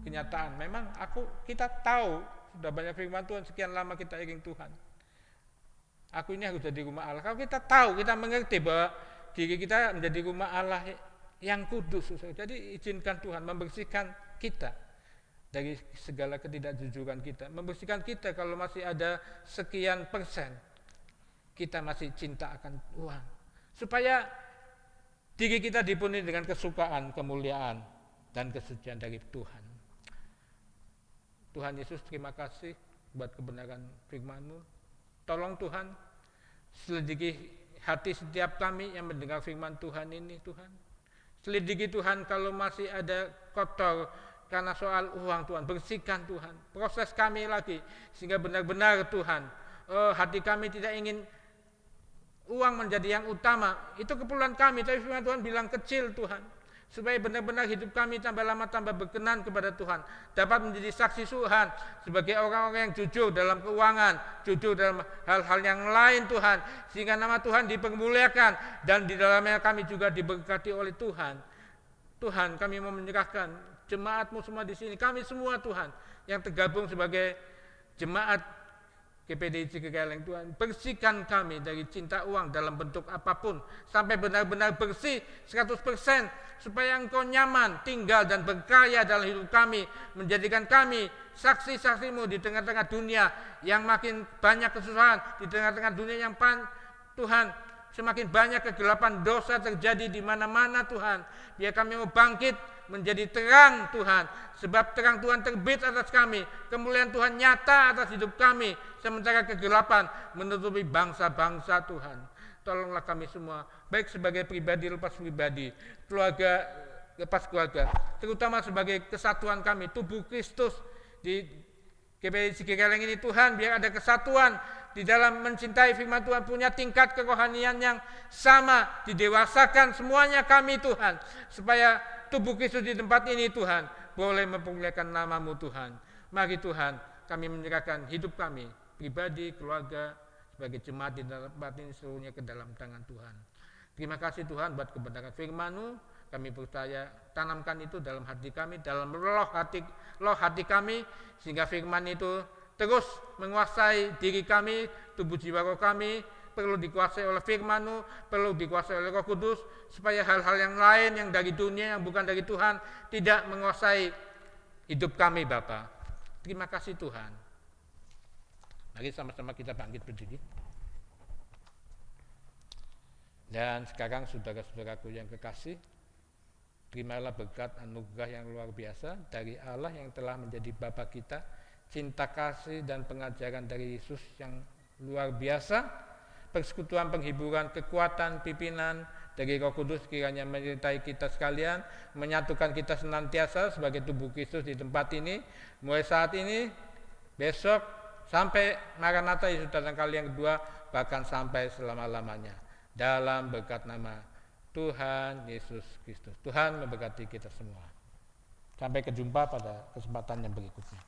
E: kenyataan. Memang kita tahu sudah banyak firman Tuhan, sekian lama kita iring Tuhan. Aku ini harus jadi rumah Allah. Kalau kita tahu, kita mengerti bahwa diri kita menjadi rumah Allah yang kudus. Jadi izinkan Tuhan membersihkan kita dari segala ketidakjujuran kita. Membersihkan kita kalau masih ada sekian persen kita masih cinta akan uang. Supaya diri kita dipenuhi dengan kesukaan, kemuliaan, dan kesucian dari Tuhan. Tuhan Yesus, terima kasih buat kebenaran firman-Mu. Tolong Tuhan, selidiki hati setiap kami yang mendengar firman Tuhan ini, Tuhan. Selidiki Tuhan kalau masih ada kotor karena soal uang, Tuhan. Bersihkan Tuhan, proses kami lagi sehingga benar-benar Tuhan, hati kami tidak ingin uang menjadi yang utama. Itu keperluan kami, tapi firman Tuhan bilang kecil, Tuhan. Supaya benar-benar hidup kami tambah lama tambah berkenan kepada Tuhan, dapat menjadi saksi Tuhan sebagai orang-orang yang jujur dalam keuangan, jujur dalam hal-hal yang lain, Tuhan, sehingga nama Tuhan dipermuliakan dan di dalamnya kami juga diberkati oleh Tuhan. Tuhan, kami mau menyerahkan jemaat-Mu semua di sini, kami semua Tuhan yang tergabung sebagai jemaat GPD Cikikeleng, Tuhan, bersihkan kami dari cinta uang dalam bentuk apapun sampai benar-benar bersih 100%, supaya Engkau nyaman tinggal dan berkarya dalam hidup kami, menjadikan kami saksi-saksi-Mu di tengah-tengah dunia yang makin banyak kesusahan, di tengah-tengah dunia yang Tuhan, semakin banyak kegelapan dosa terjadi di mana-mana, Tuhan. Biar kami mau bangkit menjadi terang, Tuhan, sebab terang Tuhan terbit atas kami, kemuliaan Tuhan nyata atas hidup kami, sementara kegelapan menutupi bangsa-bangsa, Tuhan. Tolonglah kami semua, baik sebagai pribadi lepas pribadi, keluarga lepas keluarga, terutama sebagai kesatuan kami, tubuh Kristus di GPD Cikikeleng ini, Tuhan, biar ada kesatuan di dalam mencintai firman Tuhan, punya tingkat kerohanian yang sama, didewasakan semuanya kami, Tuhan, supaya tubuh Kristus di tempat ini, Tuhan, boleh mempermuliakan nama-Mu, Tuhan. Mari Tuhan, kami menyerahkan hidup kami, pribadi, keluarga, sebagai jemaat di dalam tempat ini seluruhnya ke dalam tangan Tuhan. Terima kasih Tuhan buat kebenaran firman-Mu. Kami percaya, tanamkan itu dalam hati kami, dalam roh hati kami, sehingga firman itu terus menguasai diri kami, tubuh jiwa roh kami, perlu dikuasai oleh firman-Mu, perlu dikuasai oleh Roh Kudus, supaya hal-hal yang lain yang dari dunia, yang bukan dari Tuhan, tidak menguasai hidup kami, Bapa. Terima kasih Tuhan. Mari sama-sama kita bangkit berdiri. Dan sekarang saudara-saudaraku yang kekasih, terimalah berkat anugerah yang luar biasa dari Allah yang telah menjadi Bapa kita, cinta kasih dan pengajaran dari Yesus yang luar biasa, persekutuan, penghiburan, kekuatan, pimpinan dari Roh Kudus kiranya menyertai kita sekalian, menyatukan kita senantiasa sebagai tubuh Kristus di tempat ini, mulai saat ini, besok, sampai Maranatha Yesus datang kali yang kedua, bahkan sampai selama-lamanya. Dalam berkat nama Tuhan Yesus Kristus. Tuhan memberkati kita semua. Sampai berjumpa pada kesempatan yang berikutnya.